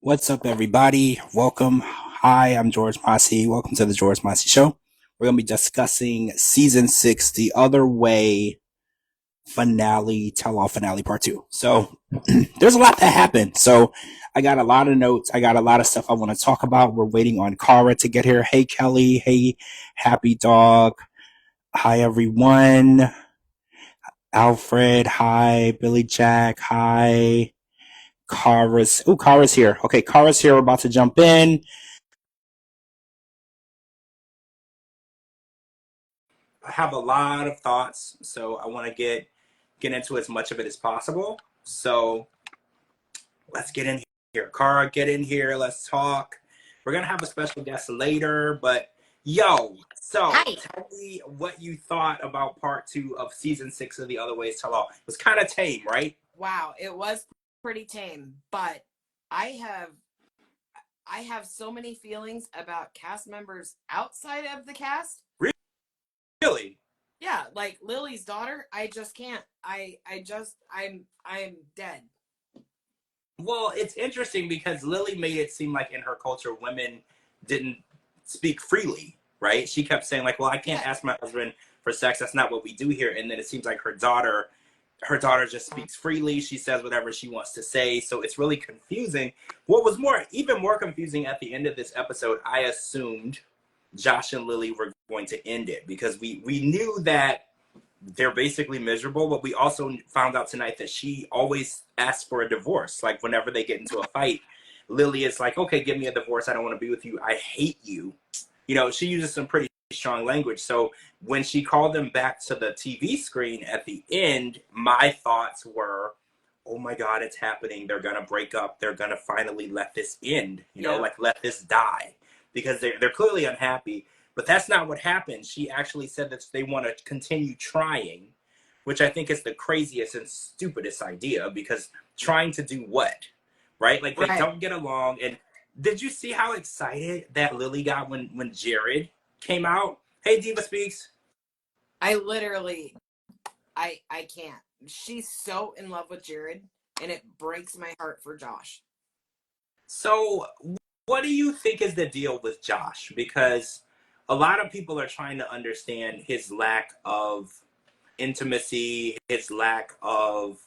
What's up, everybody? Welcome. Hi, I'm George Mossey. Welcome to the George Mossey Show. We're going to be discussing season 6, The Other Way finale, tell all finale part 2. So, there's a lot that happened. So, I got a lot of notes. I got a lot of stuff I want to talk about. We're waiting on Cara to get here. Hey, Kelly. Hey, Happy Dog. Hi, everyone. Alfred. Hi, Billy Jack. Hi. Kara's here. Okay, Kara's here. We're about to jump in. I have a lot of thoughts, so I want to get into as much of it as possible. So let's get in here. Cara, get in here. Let's talk. We're gonna have a special guest later, but so Hi. tell me what you thought about part 2 of season 6 of The Other Ways Tell All. It was kind of tame, right? Wow, it was pretty tame, but I have I have so many feelings about cast members outside of the cast. Really? Yeah, like Lily's daughter, I just can't. I'm dead. Well, it's interesting because Lily made it seem like in her culture, women didn't speak freely, right? She kept saying like, "Well, I can't Yeah. ask my husband for sex. That's not what we do here." And then it seems like her daughter just speaks freely. She says whatever she wants to say. So it's really confusing. What was even more confusing at the end of this episode, I assumed Josh and Lily were going to end it because we knew that they're basically miserable, but we also found out tonight that she always asks for a divorce. Like whenever they get into a fight, Lily is like, "Okay, give me a divorce. I don't want to be with you. I hate you." She uses some pretty strong language. So when she called them back to the TV screen at the end, my thoughts were, "Oh my God, it's happening. They're gonna break up. They're gonna finally let this end. Yeah. Like let this die," because they're clearly unhappy. But that's not what happened. She actually said that they want to continue trying, which I think is the craziest and stupidest idea because trying to do what? Right? Like they Right. don't get along. And did you see how excited that Lily got when Jared came out? Hey, Diva Speaks. I literally I can't. She's so in love with Jared and it breaks my heart for Josh. So, what do you think is the deal with Josh? Because a lot of people are trying to understand his lack of intimacy, his lack of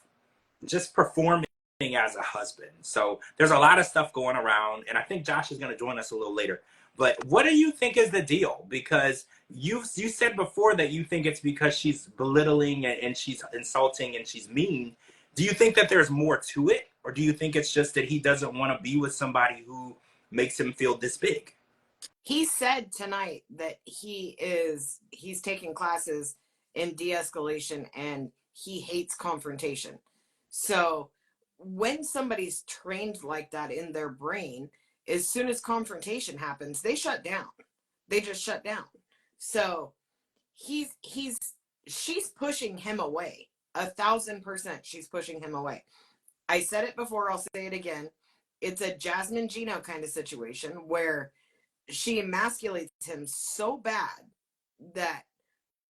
just performing as a husband. So there's a lot of stuff going around, and I think Josh is going to join us a little later. But what do you think is the deal? Because you said before that you think it's because she's belittling and she's insulting and she's mean. Do you think that there's more to it, or do you think it's just that he doesn't want to be with somebody who makes him feel this big? He said tonight that he's taking classes in de-escalation and he hates confrontation. So when somebody's trained like that in their brain, as soon as confrontation happens, they shut down. They just shut down. So he's she's pushing him away. 1,000% she's pushing him away. I said it before, I'll say it again. It's a Jasmine Gino kind of situation where she emasculates him so bad that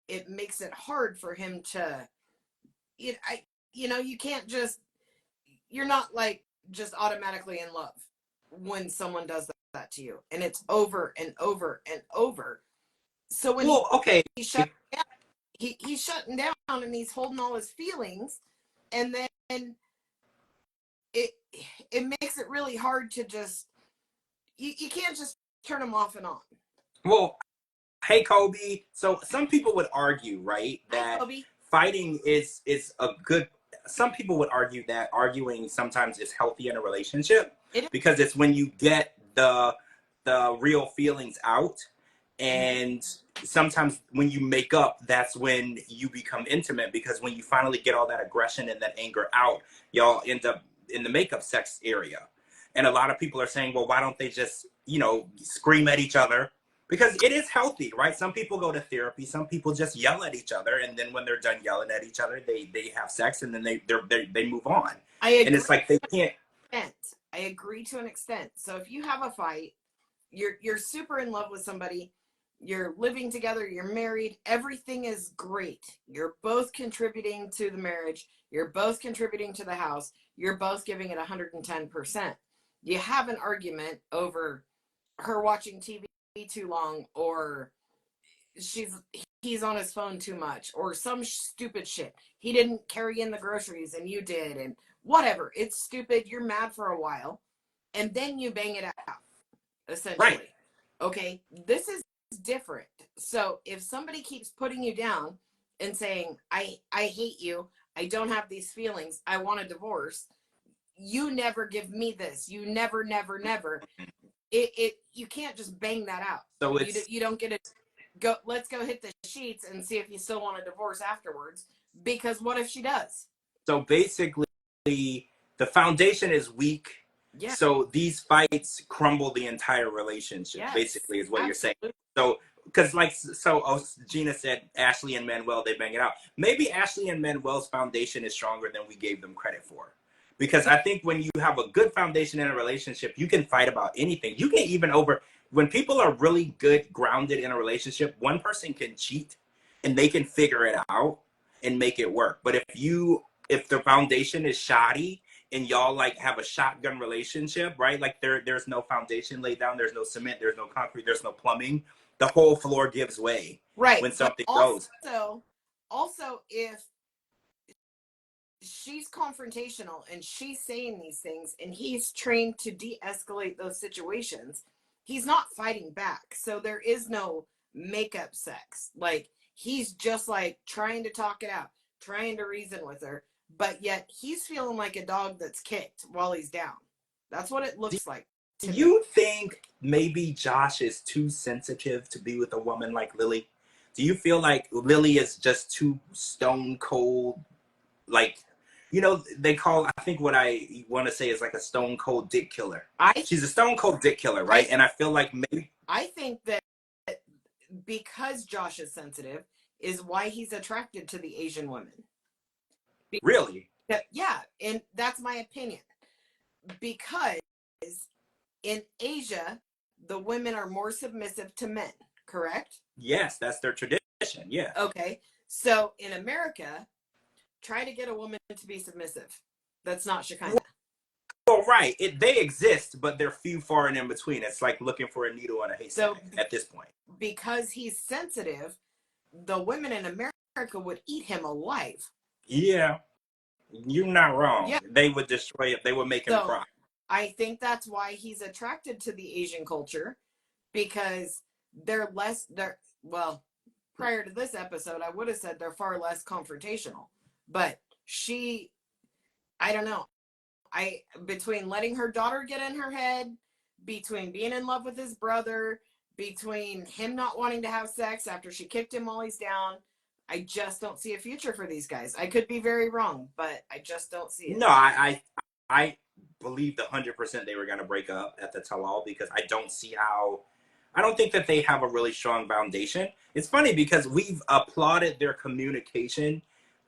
it makes it hard for him to you can't just you're not like just automatically in love when someone does that to you and it's over and over and over. So when Well, okay. he shut down, he's shutting down and he's holding all his feelings, and then it it makes it really hard to just you can't just turn them off and on. Well, hey, Kobe. So some people would argue, right, Hi, that Kobe. fighting is a good. Some people would argue that arguing sometimes is healthy in a relationship It because it's when you get the real feelings out, mm-hmm. and sometimes when you make up, that's when you become intimate because when you finally get all that aggression and that anger out, y'all end up in the makeup sex area. And a lot of people are saying, well, why don't they just scream at each other, because it is healthy, right? Some people go to therapy. Some people just yell at each other, and then when they're done yelling at each other, they have sex, and then they move on. I And it's agree like they can't. extent. I agree to an extent. So if you have a fight, you're super in love with somebody, you're living together, you're married, everything is great. You're both contributing to the marriage, you're both contributing to the house, you're both giving it 110%. you have an argument over her watching TV too long, or he's on his phone too much, or some stupid shit. He didn't carry in the groceries and you did, and whatever. It's stupid. You're mad for a while, and then you bang it out, essentially. Right. Okay, this is different. So if somebody keeps putting you down and saying, I hate you, I don't have these feelings, I want a divorce, you never give me this, you never, you can't just bang that out. So it's you don't get to go, let's go hit the sheets and see if you still want a divorce afterwards, because what if she does? so basically the foundation is weak. Yeah. So these fights crumble the entire relationship, Yes, basically, is what absolutely. you're saying. So, because Gina said Ashley and Manuel, they bang it out. Maybe Ashley and Manuel's foundation is stronger than we gave them credit for. Because I think when you have a good foundation in a relationship, you can fight about anything. You can even when people are really good, grounded in a relationship, one person can cheat and they can figure it out and make it work. But if the foundation is shoddy, and y'all like have a shotgun relationship, right? Like there's no foundation laid down, there's no cement, there's no concrete, there's no plumbing. The whole floor gives way, right, when something also, goes. Also, if she's confrontational and she's saying these things and he's trained to de-escalate those situations, he's not fighting back. So there is no makeup sex. Like, he's just like trying to talk it out, trying to reason with her, but yet he's feeling like a dog that's kicked while he's down. That's what it looks like. Do you think maybe Josh is too sensitive to be with a woman like Lily? Do you feel like Lily is just too stone cold? Like, they call, I think what I want to say is like a stone cold dick killer. She's a stone cold dick killer, right? And I feel like maybe. I think that because Josh is sensitive is why he's attracted to the Asian women. Really? Yeah, and that's my opinion. Because in Asia, the women are more submissive to men, correct? Yes, that's their tradition, yeah. Okay, so in America, try to get a woman to be submissive. That's not Shekinah. Well, right. They exist, but they're few, far, and in between. It's like looking for a needle on a haystack at this point. Because he's sensitive, the women in America would eat him alive. Yeah, you're not wrong. Yeah. They would destroy it. They would make him cry. I think that's why he's attracted to the Asian culture, because they're well, prior to this episode, I would have said they're far less confrontational. But I don't know. Between letting her daughter get in her head, between being in love with his brother, between him not wanting to have sex after she kicked him while he's down, I just don't see a future for these guys. I could be very wrong, but I just don't see it. No, I believed 100% they were going to break up at the tell-all, because I don't think that they have a really strong foundation. It's funny because we've applauded their communication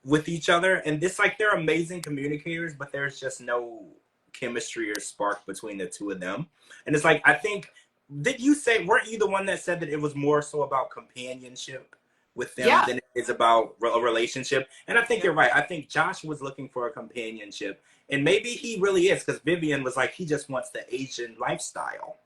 with each other, and it's like they're amazing communicators, but there's just no chemistry or spark between the two of them. And it's like, I think, weren't you the one that said that it was more so about companionship with them than it is about a relationship? And I think you're right. I think Josh was looking for a companionship, and maybe he really is, because Vivian was like, he just wants the Asian lifestyle.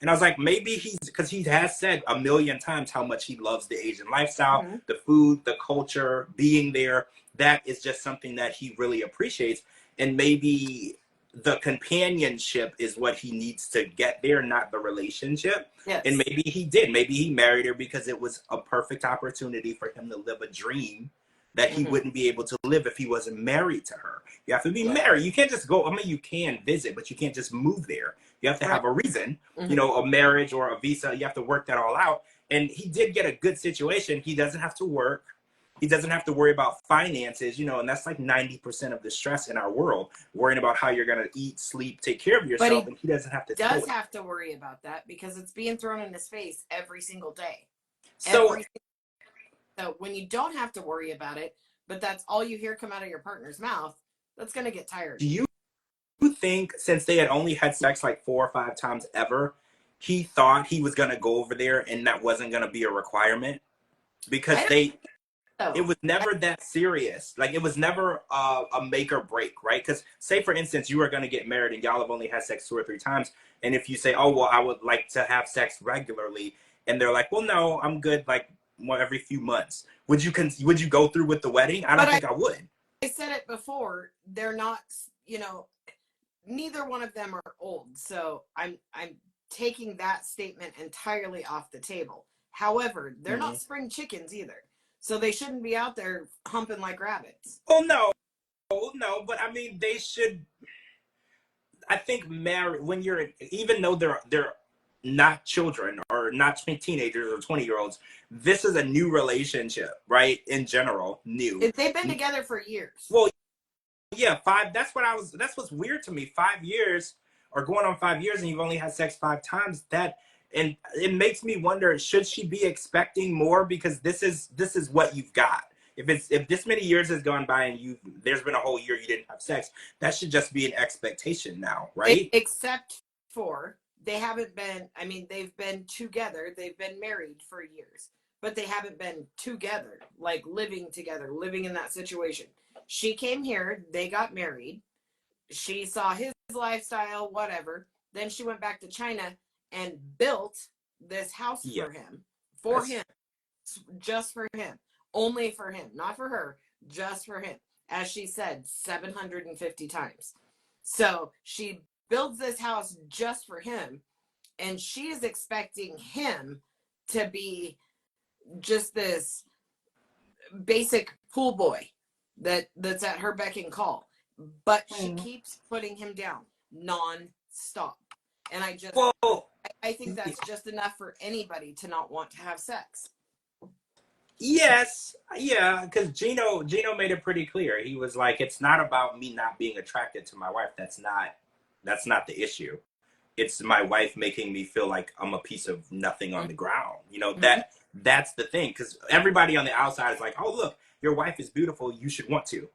And I was like, maybe because he has said a million times how much he loves the Asian lifestyle, the food, the culture, being there. That is just something that he really appreciates. And maybe the companionship is what he needs to get there, not the relationship. Yes. And maybe he did. Maybe he married her because it was a perfect opportunity for him to live a dream that he wouldn't be able to live if he wasn't married to her. You have to be married. You can't just go. I mean, you can visit, but you can't just move there. You have to have a reason, a marriage or a visa. You have to work that all out. And he did get a good situation. He doesn't have to work. He doesn't have to worry about finances, and that's like 90% of the stress in our world, worrying about how you're going to eat, sleep, take care of yourself. And he doesn't have to have to worry about that, because it's being thrown in his face every single day. So when you don't have to worry about it, but that's all you hear come out of your partner's mouth, that's going to get tired. Do you think, since they had only had sex like 4 or 5 times ever, he thought he was going to go over there and that wasn't going to be a requirement? Because it was never that serious. Like, it was never a make or break, right? Because say, for instance, you are going to get married and y'all have only had sex 2 or 3 times. And if you say, oh, well, I would like to have sex regularly. And they're like, well, no, I'm good, like, every few months. Would you go through with the wedding? I don't think I would. I said it before. They're not, neither one of them are old. So I'm taking that statement entirely off the table. However, they're not spring chickens either. So they shouldn't be out there humping like rabbits. Oh, no, but I mean, they should. I think married when you're, even though they're not children or not teenagers or 20-year-olds, this is a new relationship, right? In general, new. They've been together for years. Well, yeah, 5. That's what's weird to me. 5 years, or going on 5 years, and you've only had sex 5 times. And it makes me wonder: should she be expecting more? Because this is what you've got. If this many years has gone by and there's been a whole year you didn't have sex, that should just be an expectation now, right? Except for they haven't been. I mean, they've been together. They've been married for years, but they haven't been together, like living together, living in that situation. She came here. They got married. She saw his lifestyle, whatever. Then she went back to China and built this house for him, just for him, only for him, not for her, just for him, as she said 750 times. So she builds this house just for him, and she is expecting him to be just this basic pool boy that's at her beck and call, but she keeps putting him down non-stop. And I think that's just enough for anybody to not want to have sex. Yes, yeah, because Gino made it pretty clear. He was like, it's not about me not being attracted to my wife. That's not the issue. It's my wife making me feel like I'm a piece of nothing on the ground. That's the thing. Because everybody on the outside is like, oh, look, your wife is beautiful. You should want to.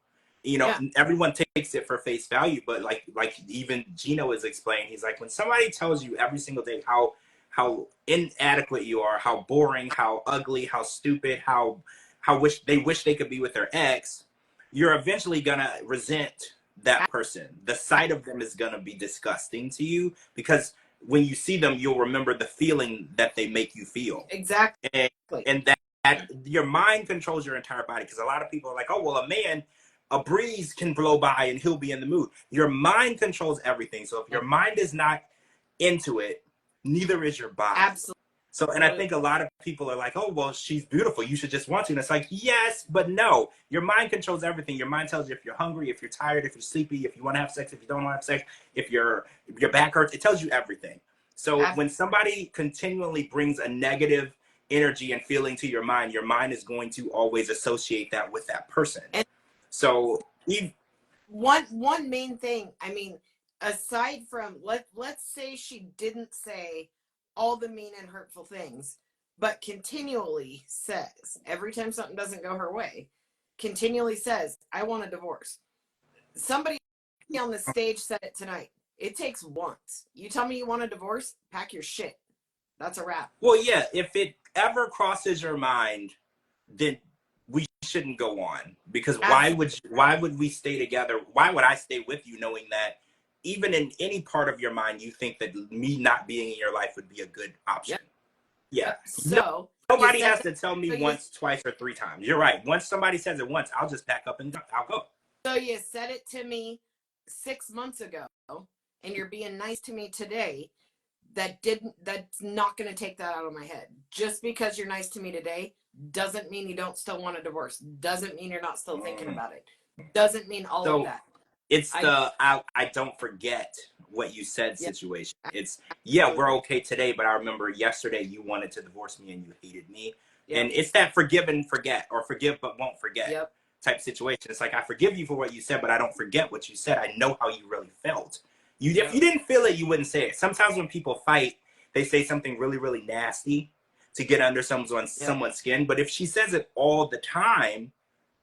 Everyone takes it for face value, but like even Gino is explaining, he's like, when somebody tells you every single day how inadequate you are, how boring, how ugly, how stupid, how wish they could be with their ex, you're eventually gonna resent that person. The sight of them is gonna be disgusting to you, because when you see them, you'll remember the feeling that they make you feel. Exactly. And that your mind controls your entire body. Because a lot of people are like, oh, well, a breeze can blow by and he'll be in the mood. Your mind controls everything. So if your mind is not into it, neither is your body. Absolutely. So, and I think a lot of people are like, oh, well, she's beautiful, you should just want to. And it's like, yes, but no. Your mind controls everything. Your mind tells you if you're hungry, if you're tired, if you're sleepy, if you want to have sex, if you don't want to have sex, if your back hurts. It tells you everything. So when somebody continually brings a negative energy and feeling to your mind is going to always associate that with that person. And so one main thing, I mean, aside from let's say she didn't say all the mean and hurtful things, but continually says, every time something doesn't go her way, continually says, I want a divorce. Somebody on the stage said it tonight. It takes once. You tell me you want a divorce, pack your shit. That's a wrap. Well, yeah, if it ever crosses your mind, then we shouldn't go on. Because why would we stay together? Why would I stay with you knowing that even in any part of your mind, you think that me not being in your life would be a good option? Yeah. So nobody has to tell me once, twice, or 3 times. You're right. Once somebody says it once, I'll just pack up and I'll go. So you said it to me 6 months ago, and you're being nice to me today. That's not going to take that out of my head. Just because you're nice to me today doesn't mean you don't still want a divorce. Doesn't mean you're not still thinking about it. Doesn't mean all of that. It's I don't forget what you said situation. It's, we're okay today, but I remember yesterday you wanted to divorce me and you hated me. And it's that forgive and forget, or forgive but won't forget type situation. It's like, I forgive you for what you said, but I don't forget what you said. I know how you really felt. If you didn't feel it, you wouldn't say it. Sometimes when people fight, they say something really, really nasty to get under someone's skin. But if she says it all the time,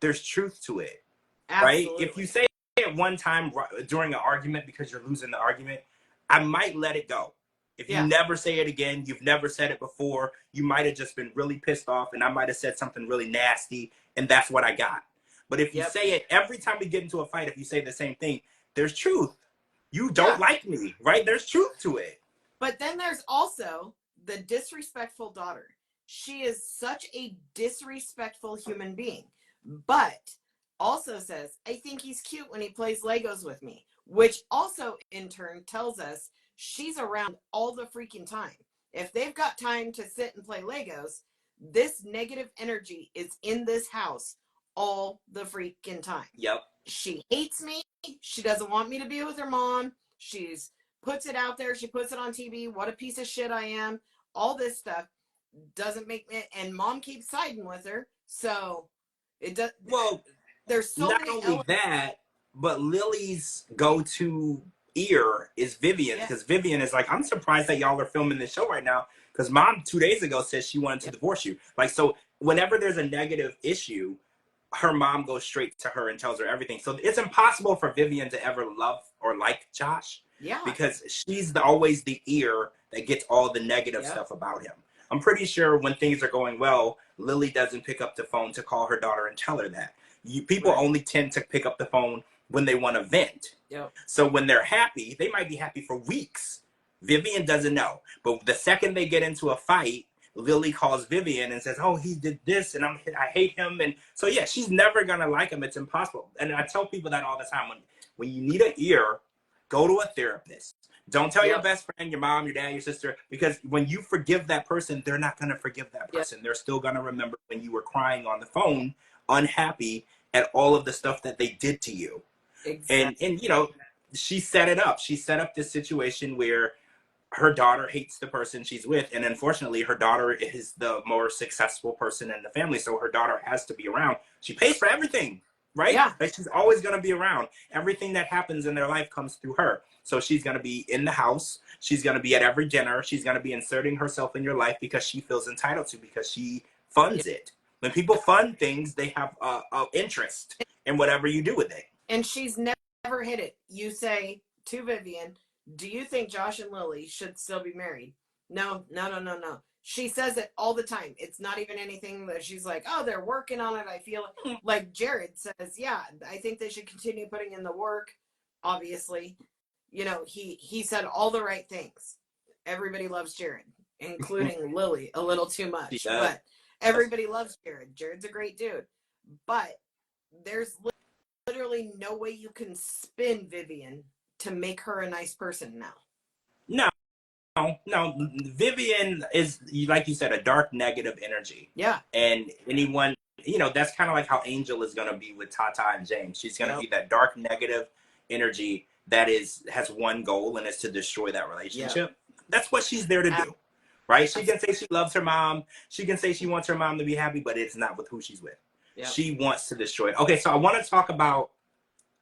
there's truth to it. Absolutely. Right? If you say it one time during an argument because you're losing the argument, I might let it go. If you never say it again, you've never said it before, you might have just been really pissed off, and I might have said something really nasty, and that's what I got. But if you Yep. say it every time we get into a fight, if you say the same thing, there's truth. You don't Yeah. like me, right? There's truth to it. But then there's also the disrespectful daughter. She is such a disrespectful human being, but also says, I think he's cute when he plays Legos with me, which also in turn tells us she's around all the freaking time. If they've got time to sit and play Legos, this negative energy is in this house all the freaking time. Yep. She hates me. She doesn't want me to be with her mom. She's puts it out there. She puts it on TV. What a piece of shit I am. All this stuff doesn't make me, and mom keeps siding with her. So it does. Well, There's so not many only elements. that, but Lily's go-to ear is Vivian, because Vivian is like, I'm surprised that y'all are filming this show right now, because mom 2 days ago said she wanted to divorce you. Like, so whenever there's a negative issue, her mom goes straight to her and tells her everything. So it's impossible for Vivian to ever love or like Josh. Yeah. Because she's always the ear that gets all the negative stuff about him. I'm pretty sure when things are going well, Lily doesn't pick up the phone to call her daughter and tell her that. People only tend to pick up the phone when they want to vent. Yep. So when they're happy, they might be happy for weeks. Vivian doesn't know. But the second they get into a fight, Lily calls Vivian and says, oh, he did this and I hate him. And so, yeah, she's never going to like him. It's impossible. And I tell people that all the time. When you need an ear, go to a therapist. Don't tell your best friend, your mom, your dad, your sister, because when you forgive that person, they're not going to forgive that person. They're still going to remember when you were crying on the phone, unhappy at all of the stuff that they did to you. Exactly. And you know, she set it up. She set up this situation where her daughter hates the person she's with, and unfortunately her daughter is the more successful person in the family, so her daughter has to be around. She pays for everything, right? Yeah. Like, she's always going to be around. Everything that happens in their life comes through her. So she's going to be in the house. She's going to be at every dinner. She's going to be inserting herself in your life because she feels entitled to, because she funds it. When people fund things, they have an interest in whatever you do with it. And she's never hit it. You say to Vivian, do you think Josh and Lily should still be married? No. She says it all the time. It's not even anything that she's like, oh, they're working on it. I feel like Jared says, yeah, I think they should continue putting in the work. Obviously, you know, he said all the right things. Everybody loves Jared, including Lily a little too much, but everybody loves Jared. Jared's a great dude, but there's literally no way you can spin Vivian to make her a nice person now. No. Vivian is, like you said, a dark negative energy. Yeah. And anyone, you know, that's kind of like how Angel is going to be with Tata and James. She's going to be that dark negative energy that has one goal, and it's to destroy that relationship. That's what she's there to do, right? She can say she loves her mom. She can say she wants her mom to be happy, but it's not with who she's with. She wants to destroy it. Okay, so I want to talk about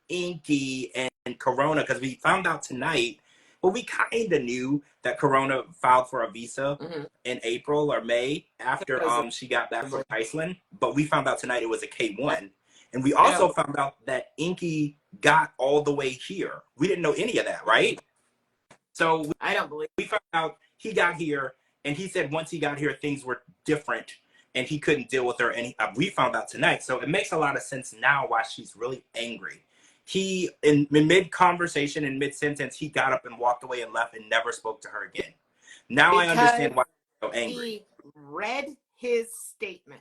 Inky and Corona, because we found out tonight. Well, we kind of knew that Corona filed for a visa in April or May after she got back from Iceland, but we found out tonight it was a K1. And we also found out that Inky got all the way here. We didn't know any of that, right? So I don't believe we found out he got here, and he said once he got here, things were different, and he couldn't deal with her. And we found out tonight. So it makes a lot of sense now why she's really angry. He, in mid-conversation, in mid-sentence, he got up and walked away and left and never spoke to her again. Now I understand why he's so angry. He read his statement.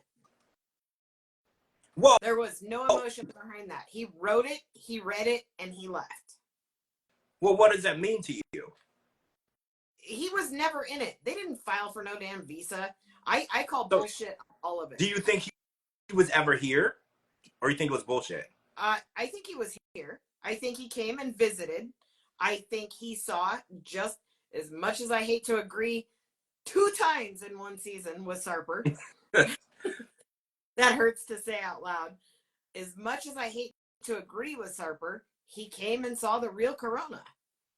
Well, there was no emotion behind that. He wrote it, he read it, and he left. Well, what does that mean to you? He was never in it. They didn't file for no damn visa. I call bullshit all of it. Do you think he was ever here? Or you think it was bullshit? I think he was here. I think he came and visited. I think he saw, just as much as I hate to agree, 2 times in one season with Sarper. That hurts to say out loud. As much as I hate to agree with Sarper, he came and saw the real Corona.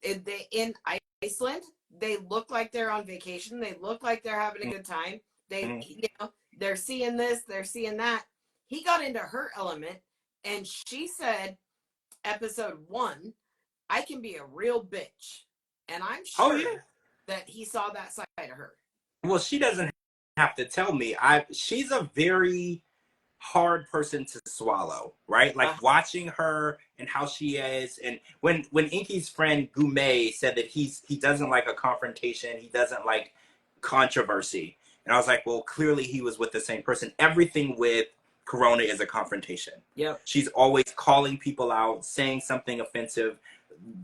In Iceland, they look like they're on vacation. They look like they're having a good time. They're seeing this, they're seeing that. He got into her element, and she said, episode 1, I can be a real bitch. And I'm sure that he saw that side of her. Well, she doesn't have to tell me. She's a very hard person to swallow, right? Like watching her and how she is, and when Inky's friend Goumet said that he doesn't like a confrontation, he doesn't like controversy, and I was like, well, clearly he was with the same person. Everything with Corona is a confrontation. Yep. She's always calling people out, saying something offensive,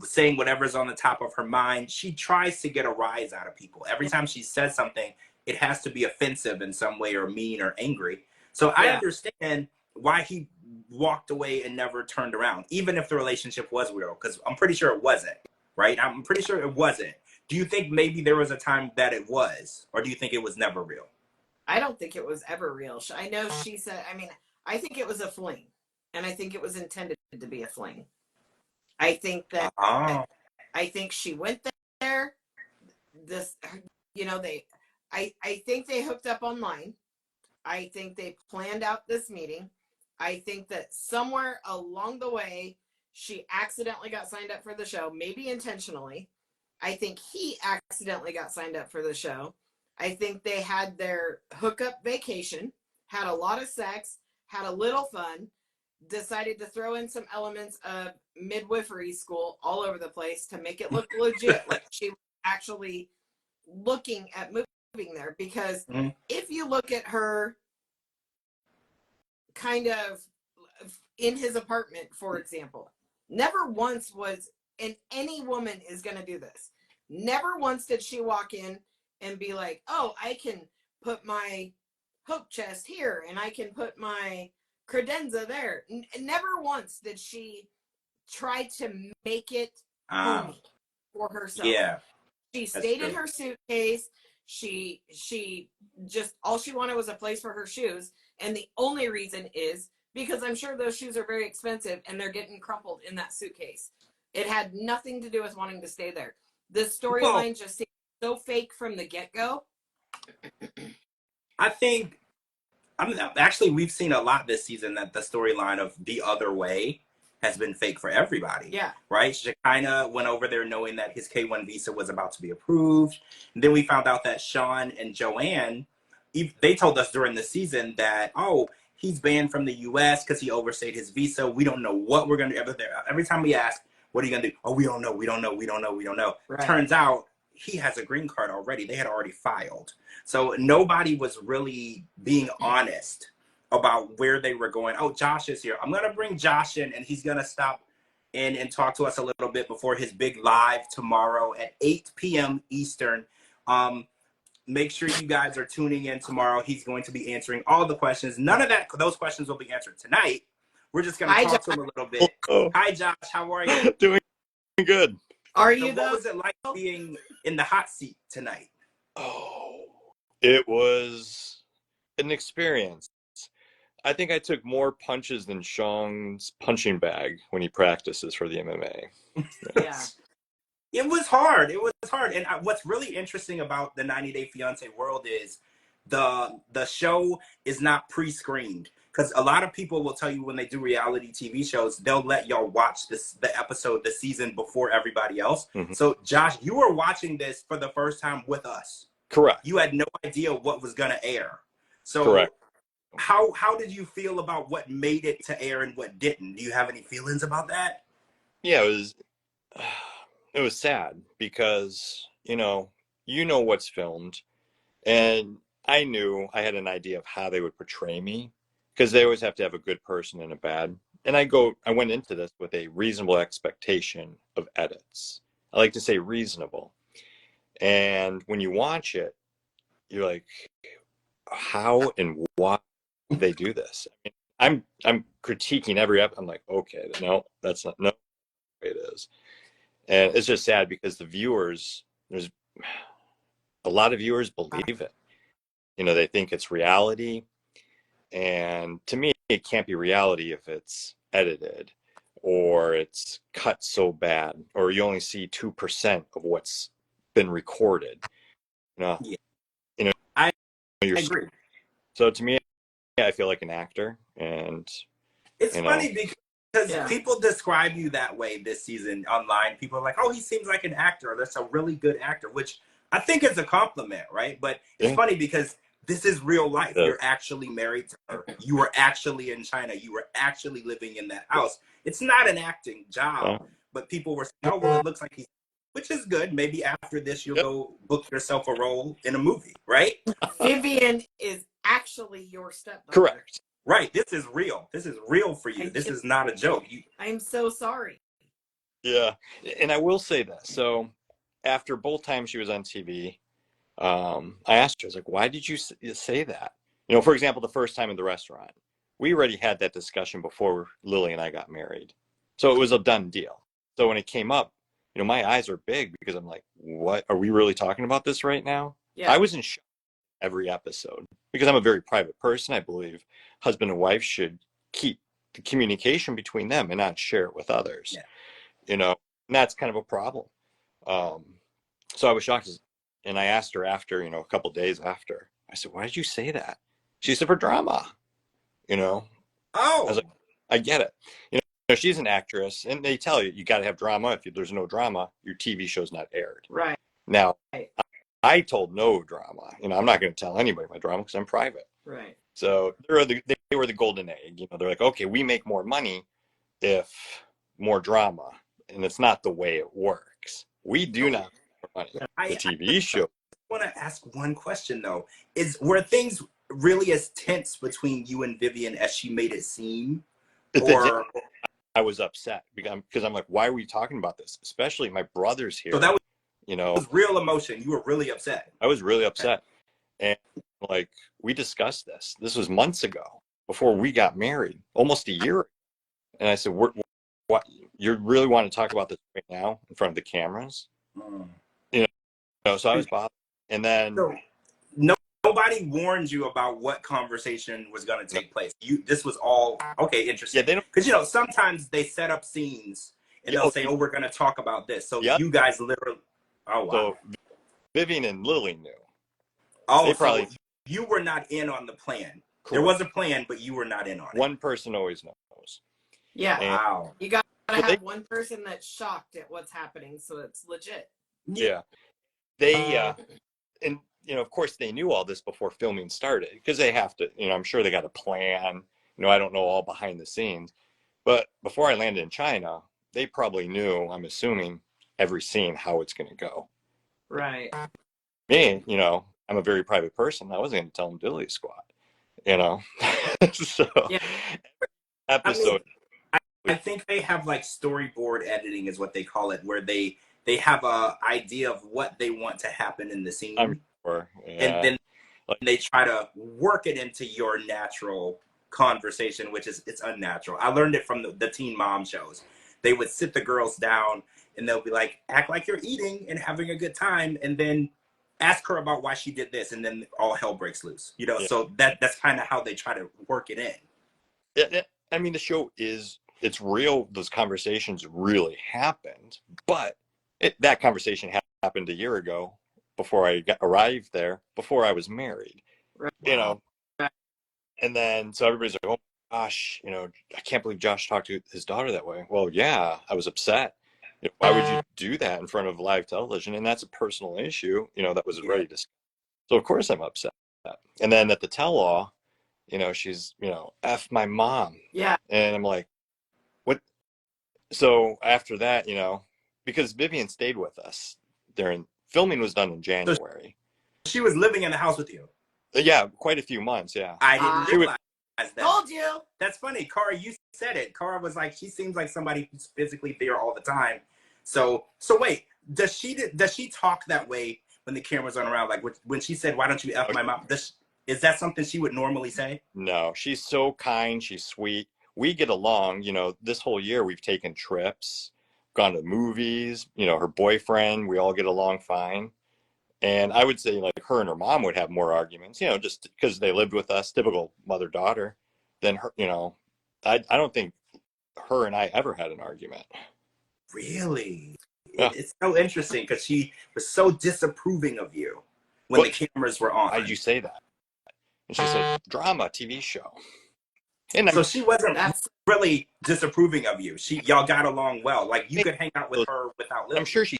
saying whatever's on the top of her mind. She tries to get a rise out of people. Every time she says something, it has to be offensive in some way, or mean or angry. So I understand why he walked away and never turned around, even if the relationship was real, because I'm pretty sure it wasn't, right? I'm pretty sure it wasn't. Do you think maybe there was a time that it was, or do you think it was never real? I don't think it was ever real. I know she said, I mean, I think it was a fling, and I think it was intended to be a fling. I think that, I think she went there. This, you know, I think they hooked up online. I think they planned out this meeting. I think that somewhere along the way, she accidentally got signed up for the show, maybe intentionally. I think he accidentally got signed up for the show. I think they had their hookup vacation, had a lot of sex, had a little fun, decided to throw in some elements of midwifery school all over the place to make it look legit, like she was actually looking at moving there. Because if you look at her kind of in his apartment, for example, never once was, and any woman is going to do this, never once did she walk in and be like, oh, I can put my hope chest here and I can put my credenza there. Never once did she try to make it homey for herself. Yeah, she stayed in her suitcase. She just, all she wanted was a place for her shoes, and the only reason is because I'm sure those shoes are very expensive and they're getting crumpled in that suitcase. It had nothing to do with wanting to stay there. The storyline just seemed so fake from the get-go. I think, actually, we've seen a lot this season that the storyline of the other way has been fake for everybody. Yeah. Right? Shekinah went over there knowing that his K1 visa was about to be approved. And then we found out that Sean and Joanne, they told us during the season that, oh, he's banned from the U.S. because he overstayed his visa. We don't know what we're going to do. Every time we ask, what are you going to do? Oh, we don't know. We don't know. We don't know. We don't know. Right. Turns out he has a green card already. They had already filed. So nobody was really being honest about where they were going. Oh, Josh is here. I'm going to bring Josh in, and he's going to stop in and talk to us a little bit before his big live tomorrow at 8 p.m. Eastern. Make sure you guys are tuning in tomorrow. He's going to be answering all the questions. None of those questions will be answered tonight. We're just going to talk to him a little bit. Hi, Josh. How are you? Doing good. Are you, what was it like being in the hot seat tonight? Oh, it was an experience. I think I took more punches than Sean's punching bag when he practices for the MMA. Yeah. It was hard. It was hard. And what's really interesting about the 90 Day Fiance world is the show is not pre-screened. Because a lot of people will tell you when they do reality TV shows, they'll let y'all watch the episode, the season before everybody else. Mm-hmm. So, Josh, you were watching this for the first time with us. Correct. You had no idea what was going to air. So, correct. How did you feel about what made it to air and what didn't? Do you have any feelings about that? Yeah, it was sad because, you know what's filmed. And I knew I had an idea of how they would portray me, because they always have to have a good person and a bad. And I went into this with a reasonable expectation of edits. I like to say reasonable. And when you watch it, you're like, how and why did they do this? I mean, I'm critiquing every episode. I'm like, okay, no, that's not the way it is. And it's just sad because there's a lot of viewers believe it. They think it's reality. And to me, it can't be reality if it's edited or it's cut so bad, or you only see 2% of what's been recorded. I agree. So to me, I feel like an actor, and it's funny because people describe you that way this season online. People are like, "Oh, he seems like an actor. That's a really good actor," which I think is a compliment, right? But it's funny because This is real life. Yeah. You're actually married to her. You were actually in China. You were actually living in that house. It's not an acting job, but people were saying, oh, well, it looks like he's, which is good. Maybe after this, you'll go book yourself a role in a movie, right? Vivian is actually your stepdaughter. Correct. Right. This is real. This is real for you. This is not a joke. I'm so sorry. Yeah. And I will say this. So after both times she was on TV, I asked her, I was like, why did you say that? You know, for example, the first time in the restaurant, we already had that discussion before Lily and I got married. So it was a done deal. So when it came up, you know, my eyes are big because I'm like, what? Are we really talking about this right now? Yeah. I was in shock every episode because I'm a very private person. I believe husband and wife should keep the communication between them and not share it with others. Yeah. You know, and that's kind of a problem. So I was shocked. And I asked her after, you know, a couple days after, I said, why did you say that? She said, for drama, you know? Oh. I was like, I get it. You know, she's an actress and they tell you, you got to have drama. If there's no drama, your TV show's not aired. Right. Now, I told no drama. You know, I'm not going to tell anybody my drama because I'm private. Right. So they were the golden egg. You know, they're like, okay, we make more money if more drama. And it's not the way it works. We do not make more money. The TV show. I want to ask one question though. Were things really as tense between you and Vivian as she made it seem? Or I was upset because I'm like, why are we talking about this? Especially my brother's here. So that was, you know, it was real emotion. You were really upset. I was really upset. And like, we discussed this. This was months ago before we got married, almost a year. And I said, what? You really want to talk about this right now in front of the cameras? You know, so I was bothered. And then so, nobody warned you about what conversation was going to take place. This was all okay. Interesting. Yeah, they don't, because you know sometimes they set up scenes and they'll say, "Oh, we're going to talk about this." So you guys literally. Oh wow. So Vivian and Lily knew. Oh, they probably. So you were not in on the plan. Correct. There was a plan, but you were not in on it. One person always knows. Yeah. And, wow. You got to have one person that's shocked at what's happening, so it's legit. Yeah. They and you know, of course, they knew all this before filming started because they have to. You know, I'm sure they got a plan. You know, I don't know all behind the scenes, but before I landed in China, they probably knew. I'm assuming every scene how it's going to go. Right. Me, you know, I'm a very private person. I wasn't going to tell them diddly squat. You know, so yeah. Episode. I think they have like storyboard editing is what they call it, where they have a idea of what they want to happen in the scene. I'm sure. Yeah. And then they try to work it into your natural conversation, which is it's unnatural. I learned it from the teen mom shows. They would sit the girls down and they'll be like, act like you're eating and having a good time, and then ask her about why she did this, and then all hell breaks loose. You know, so that's kind of how they try to work it in. Yeah, I mean, the show it's real. Those conversations really happened, but that conversation happened a year ago before I arrived there, before I was married. Right. You know, and then so everybody's like, "Oh gosh, you know, I can't believe Josh talked to his daughter that way." Well, yeah, I was upset. You know, why would you do that in front of live television? And that's a personal issue. You know, that was already discussed. So of course I'm upset. And then at the tell-all, you know, she's, you know, F my mom. Yeah. And I'm like, what? So after that, you know, because Vivian stayed with us during filming was done in January. So she was living in the house with you. Yeah, quite a few months. Yeah. I didn't realize that. Told you. That's funny. Cara, you said it. Cara was like, she seems like somebody who's physically there all the time. So wait, does she talk that way when the cameras aren't around? Like when she said, "Why don't you F my mom?" Is that something she would normally say? No, she's so kind. She's sweet. We get along. You know, this whole year we've taken trips, gone to movies. You know, her boyfriend, we all get along fine. And I would say like her and her mom would have more arguments, you know, just because they lived with us, typical mother-daughter, than her, you know, I don't think her and I ever had an argument. Really? Yeah. It's so interesting because she was so disapproving of you when the cameras were on. Why did you say that? And she said, drama, TV show. And so she wasn't really disapproving of you. Y'all got along well. Like you could hang out with her without Lily. I'm sure she's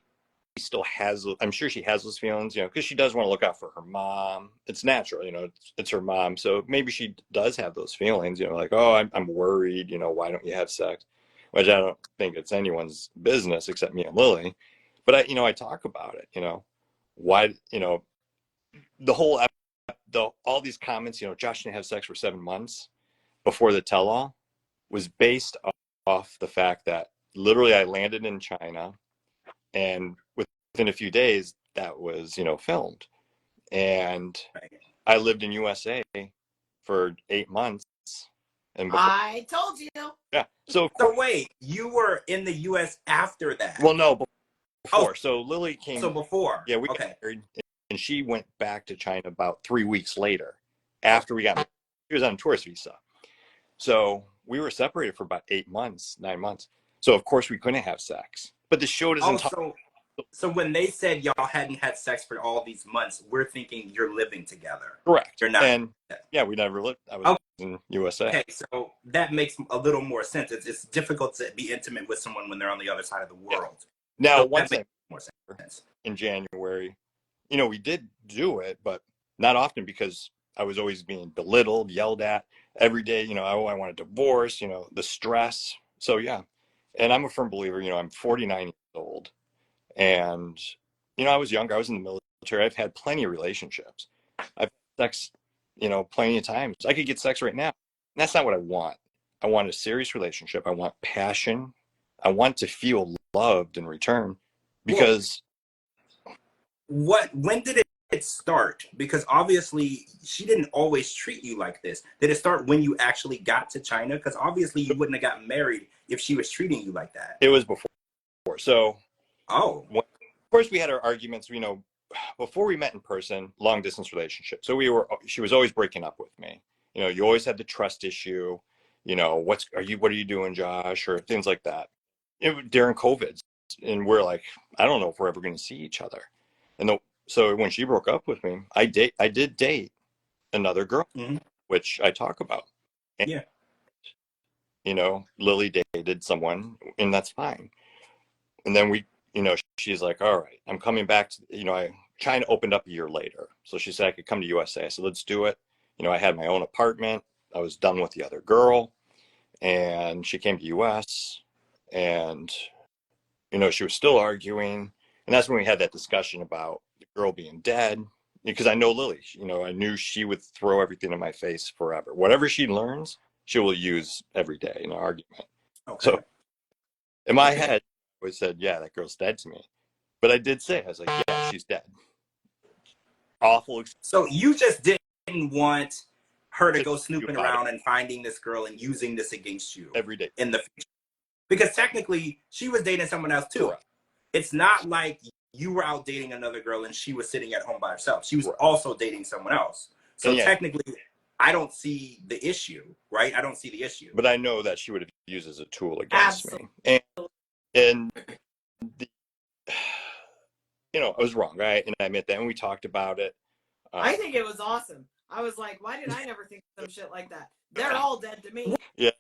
still has, I'm sure she has those feelings, you know, because she does want to look out for her mom. It's natural, you know, it's her mom. So maybe she does have those feelings, you know, like, oh, I'm worried, you know, why don't you have sex? Which I don't think it's anyone's business except me and Lily. But I, you know, I talk about it, you know, why, you know, the whole, all these comments, you know, Josh didn't have sex for 7 months before the tell-all was based off the fact that literally I landed in China, and within a few days that was, you know, filmed. And I lived in USA for 8 months. And before, I told you. yeah. So of So course, wait, you were in the U.S. after that? well, no, Oh, before. So Lily so came, before. yeah, we got Okay. married, and she went back to China about 3 weeks later after we got married. She was on a tourist visa. So we were separated for about 8 months, 9 months. So of course we couldn't have sex. But the show doesn't talk. So when they said y'all hadn't had sex for all these months, we're thinking you're living together. Correct. You're not. And yeah, we never lived. I was in USA. Okay, so that makes a little more sense. It's difficult to be intimate with someone when they're on the other side of the world. Now, So once that makes more sense. in January, you know, we did do it, but not often because I was always being belittled, yelled at every day. You know, oh, I want a divorce, you know, the stress. So yeah. And I'm a firm believer, you know, I'm 49 years old. And, you know, I was younger. I was in the military. I've had plenty of relationships. I've had sex, you know, plenty of times. I could get sex right now. And that's not what I want. I want a serious relationship. I want passion. I want to feel loved in return because when did it start? Because obviously she didn't always treat you like this. Did it start when you actually got to China? Because obviously you wouldn't have gotten married if she was treating you like that. it was before. So, Oh, of course, we had our arguments, you know, before we met in person, long distance relationship. So she was always breaking up with me. You know, you always had the trust issue, you know, what are you doing, Josh, or things like that. During COVID. And we're like, I don't know if we're ever going to see each other. And so when she broke up with me, I did date another girl, mm-hmm. which I talk about. And, Yeah. you know, Lily dated someone, and that's fine. And then you know, she's like, all right, I'm coming back to, you know, China opened up a year later. So she said I could come to USA. I said, let's do it. You know, I had my own apartment. I was done with the other girl. And she came to US, and, you know, she was still arguing. And that's when we had that discussion about the girl being dead. Because I know Lily, you know, I knew she would throw everything in my face forever. Whatever she learns, she will use every day in an argument. Okay. So in my head, I always said, yeah, that girl's dead to me. But I did say, I was like, yeah, she's dead. Awful experience. So you just didn't want her to go To snooping about around and finding this girl and using this against you every day. in the future. Because technically she was dating someone else too. Correct. It's not like you were out dating another girl and she was sitting at home by herself. She was Correct. also dating someone else. So yeah, technically, I don't see the issue, right? I don't see the issue. but I know that she would have used as a tool against Absolutely. me. And the, you know, I was wrong, right? And I admit that. And we talked about it. I think it was awesome. I was like, why did I never think of some shit like that? They're all dead to me. Yeah.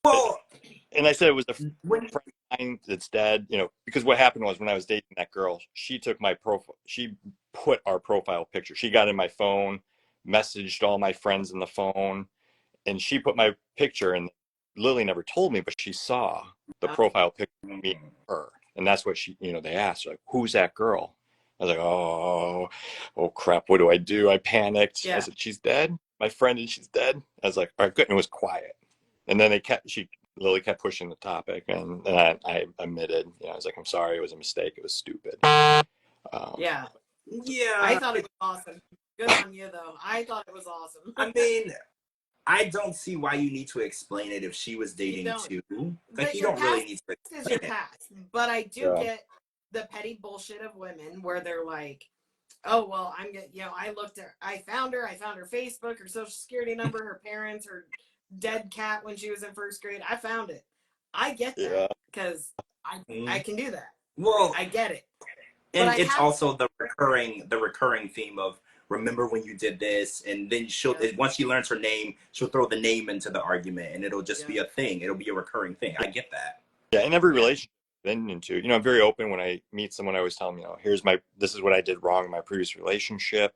Well, and I said it was a friend when, of mine that's dead, you know, because what happened was when I was dating that girl, she took my profile, she put our profile picture. She got in my phone, messaged all my friends in the phone, and she put my picture, and Lily never told me, but she saw the profile picture of me and her. And that's what she, you know, they asked, like, who's that girl? I was like, oh crap, what do I do? I panicked. Yeah. I said, she's dead. My friend, and she's dead. I was like, all right, good. And it was quiet. And then Lily kept pushing the topic, and I admitted, you know, I was like, I'm sorry, it was a mistake. It was stupid. Yeah. yeah. I thought it was awesome. Good on you, though. I thought it was awesome. I mean, I don't see why you need to explain it if she was dating too. Like, you don't really need to explain is your it. past. But I do get the petty bullshit of women where they're like, oh, well, I'm gonna, you know, I found her Facebook, her social security number, her parents, her dead cat when she was in first grade. I found it. I get that because I can do that. Well, I get it. And it's also the recurring theme of remember when you did this, and then once she learns her name, she'll throw the name into the argument, and it'll just be a thing. It'll be a recurring thing. I get that. Yeah, in every relationship, then into, you know, I'm very open when I meet someone. I always tell them, you know, this is what I did wrong in my previous relationship.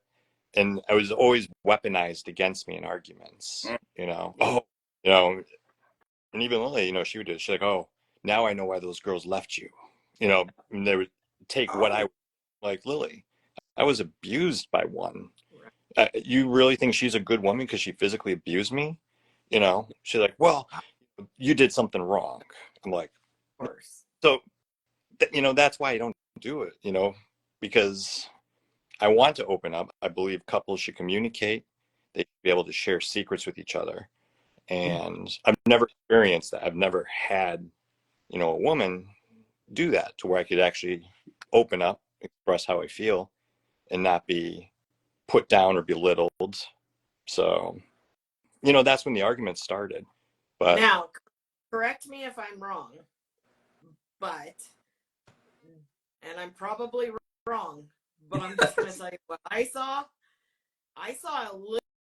And I was always weaponized against me in arguments, you know, oh, you know, and even Lily, you know, she would do it. She's like, oh, now I know why those girls left you, you know, and they would take what I, like, Lily, I was abused by one. You really think she's a good woman because she physically abused me? You know, she's like, well, you did something wrong. I'm like, Of course. so, you know, that's why I don't do it, you know, because I want to open up. I believe couples should communicate. They should be able to share secrets with each other. And I've never experienced that. I've never had, you know, a woman do that to where I could actually open up, express how I feel, and not be put down or belittled. So, you know, that's when the argument started. But Now, correct me if I'm wrong, but, and I'm probably wrong, but I'm just going to tell you what I saw. I saw a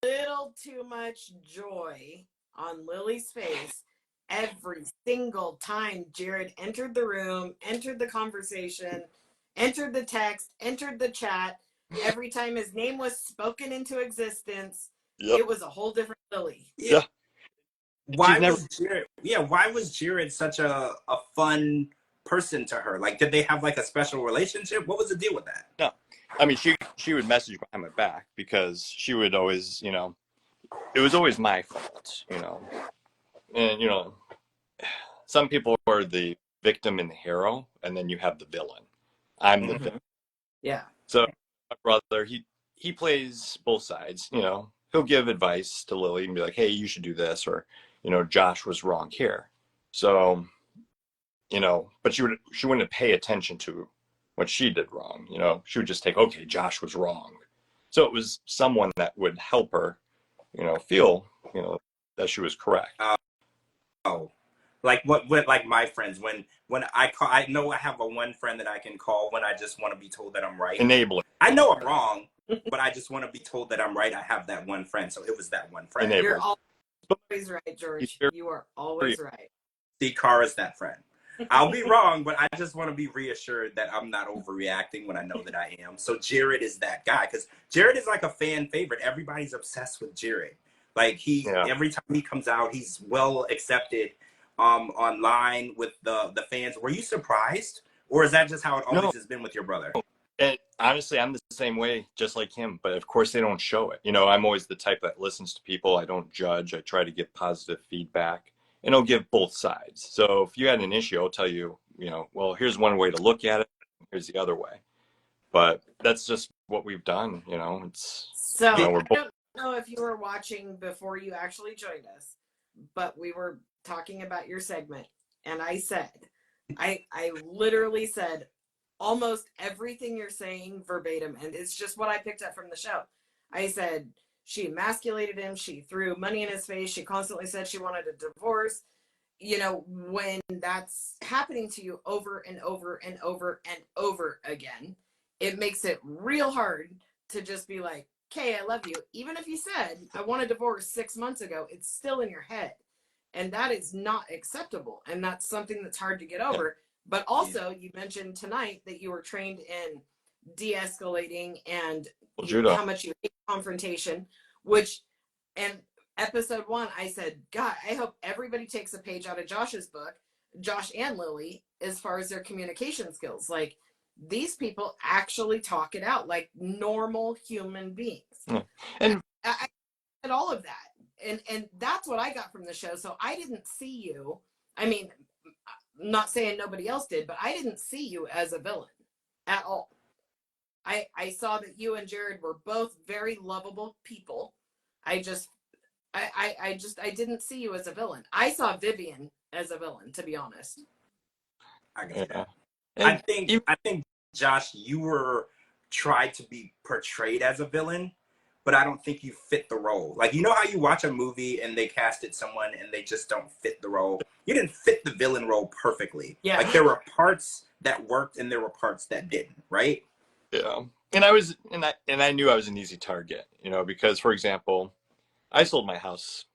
little too much joy on Lily's face every single time Jared entered the room, entered the conversation, entered the text, entered the chat. Every time his name was spoken into existence, yep. It was a whole different Lily. Yeah. Why was Jared? Yeah, why was Jared such a fun person to her? Like, did they have like a special relationship? What was the deal with that? No, I mean, she would message behind my back because she would always, you know, it was always my fault, you know, and you know, some people are the victim and the hero, and then you have the villain. I'm the villain. Yeah. So my brother, he plays both sides. You know, he'll give advice to Lily and be like, "Hey, you should do this," or, you know, Josh was wrong here. So, you know, but she wouldn't pay attention to what she did wrong. You know, she would just take, okay, Josh was wrong. So it was someone that would help her, you know, feel, you know, that she was correct. Oh, like what? Like my friends, when I call, I know I have a one friend that I can call when I just want to be told that I'm right. Enabling. I know I'm wrong, but I just want to be told that I'm right. I have that one friend, so it was that one friend. Enabling. You're always right, George. You are always right. See, Cara's that friend. I'll be wrong, but I just want to be reassured that I'm not overreacting when I know that I am. So Jared is that guy because Jared is like a fan favorite. Everybody's obsessed with Jared. Like every time he comes out, he's well accepted online with the fans. Were you surprised, or is that just how it always has been with your brother? And honestly, I'm the same way, just like him. But of course, they don't show it. You know, I'm always the type that listens to people. I don't judge. I try to give positive feedback, and I'll give both sides. So if you had an issue, I'll tell you, you know, well, here's one way to look at it. Here's the other way. But that's just what we've done. You know, it's so. You know, I don't know if you were watching before you actually joined us, but we were talking about your segment, and I said, I literally said almost everything you're saying verbatim, and it's just what I picked up from the show. I said she emasculated him, she threw money in his face, she constantly said she wanted a divorce. You know, when that's happening to you over and over and over and over again, it makes it real hard to just be like, okay, I love you. Even if you said, I want a divorce 6 months ago, it's still in your head. And that is not acceptable. And that's something that's hard to get over. But also, you mentioned tonight that you were trained in de-escalating and how much you hate confrontation, which, and episode 1, I said, God, I hope everybody takes a page out of Josh's book, Josh and Lily, as far as their communication skills. Like, these people actually talk it out like normal human beings. And I did all of that. And that's what I got from the show. So I didn't see you. I mean, I'm not saying nobody else did, but I didn't see you as a villain at all. I saw that you and Jared were both very lovable people. I didn't see you as a villain. I saw Vivian as a villain, to be honest. I can see that. I think Josh, you were tried to be portrayed as a villain, but I don't think you fit the role. Like, you know how you watch a movie and they casted someone and they just don't fit the role? You didn't fit the villain role perfectly. Yeah. Like, there were parts that worked and there were parts that didn't, right? Yeah. And I knew I was an easy target, you know, because, for example, I sold my house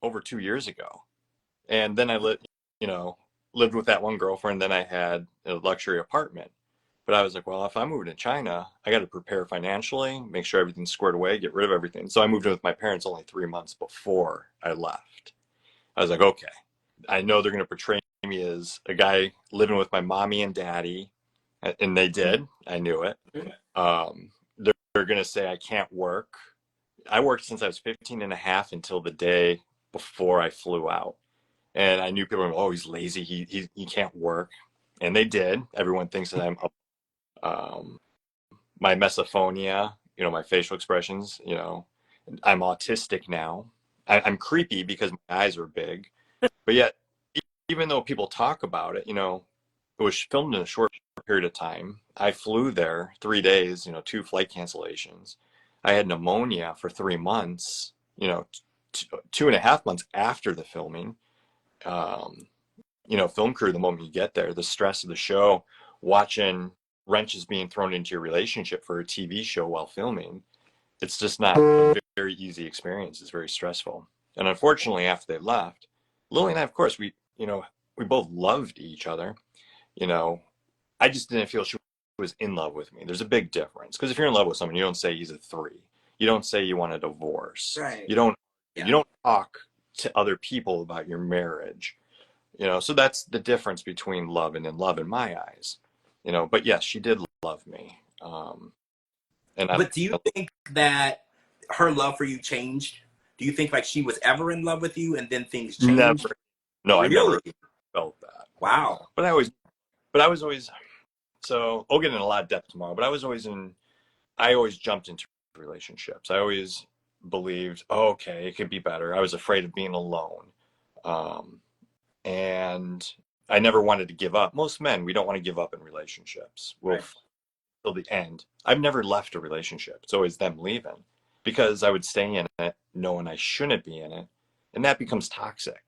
over 2 years ago. And then I you know, lived with that one girlfriend. Then I had a luxury apartment. But I was like, well, if I'm moving to China, I got to prepare financially, make sure everything's squared away, get rid of everything. So I moved in with my parents only 3 months before I left. I was like, okay, I know they're going to portray me as a guy living with my mommy and daddy. And they did. I knew it. They're going to say I can't work. I worked since I was 15 and a half until the day before I flew out. And I knew people were, oh, he's lazy. He can't work. And they did. Everyone thinks that I'm my misophonia, my facial expressions, I'm autistic now. I'm creepy because my eyes are big. But yet, even though people talk about it, it was filmed in a short period of time. I flew there 3 days, 2 flight cancellations. I had pneumonia for 3 months, 2.5 months after the filming. Film crew, the moment you get there, the stress of the show, watching wrenches being thrown into your relationship for a TV show while filming, it's just not a very easy experience. It's very stressful. And unfortunately, after they left, Lily and I, of course, we both loved each other. I just didn't feel she was in love with me. There's a big difference. Because if you're in love with someone, you don't say he's a 3. You don't say you want a divorce. Right. You don't talk to other people about your marriage. So that's the difference between love and in love in my eyes. But yes, she did love me. But do you think that her love for you changed? Do you think like she was ever in love with you and then things changed? Never. No, really? I never felt that. Wow. But I was always, so I'll get in a lot of depth tomorrow, but I always jumped into relationships. I always believed, oh, okay, it could be better. I was afraid of being alone. And I never wanted to give up. Most men, we don't want to give up in relationships. We'll till the end. I've never left a relationship. It's always them leaving because I would stay in it knowing I shouldn't be in it. And that becomes toxic.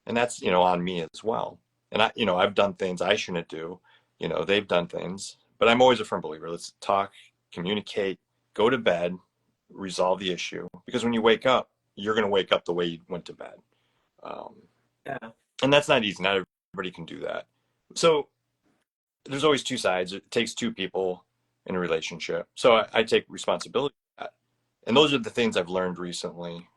And that's, on me as well. And I've done things I shouldn't do. They've done things, but I'm always a firm believer. Let's talk, communicate, go to bed, resolve the issue. Because when you wake up, you're going to wake up the way you went to bed. And that's not easy. Not everybody can do that. So there's always 2 sides. It takes 2 people in a relationship. So I take responsibility for that. And those are the things I've learned recently.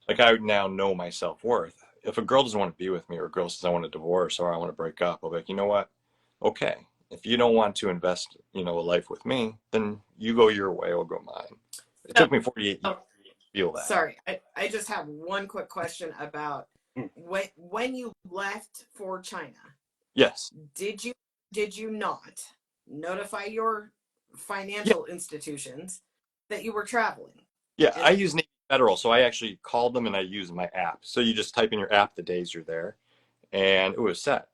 Like I now know my self-worth. If a girl doesn't want to be with me or a girl says I want a divorce or I want to break up, I'll be like, you know what? Okay. If you don't want to invest, a life with me, then you go your way, I'll go mine. It took me 48 years to feel that. Sorry, I just have one quick question about when you left for China. Yes. Did you not notify your financial institutions that you were traveling? Yeah, I use Navy Federal, so I actually called them and I used my app. So you just type in your app the days you're there, and it was set.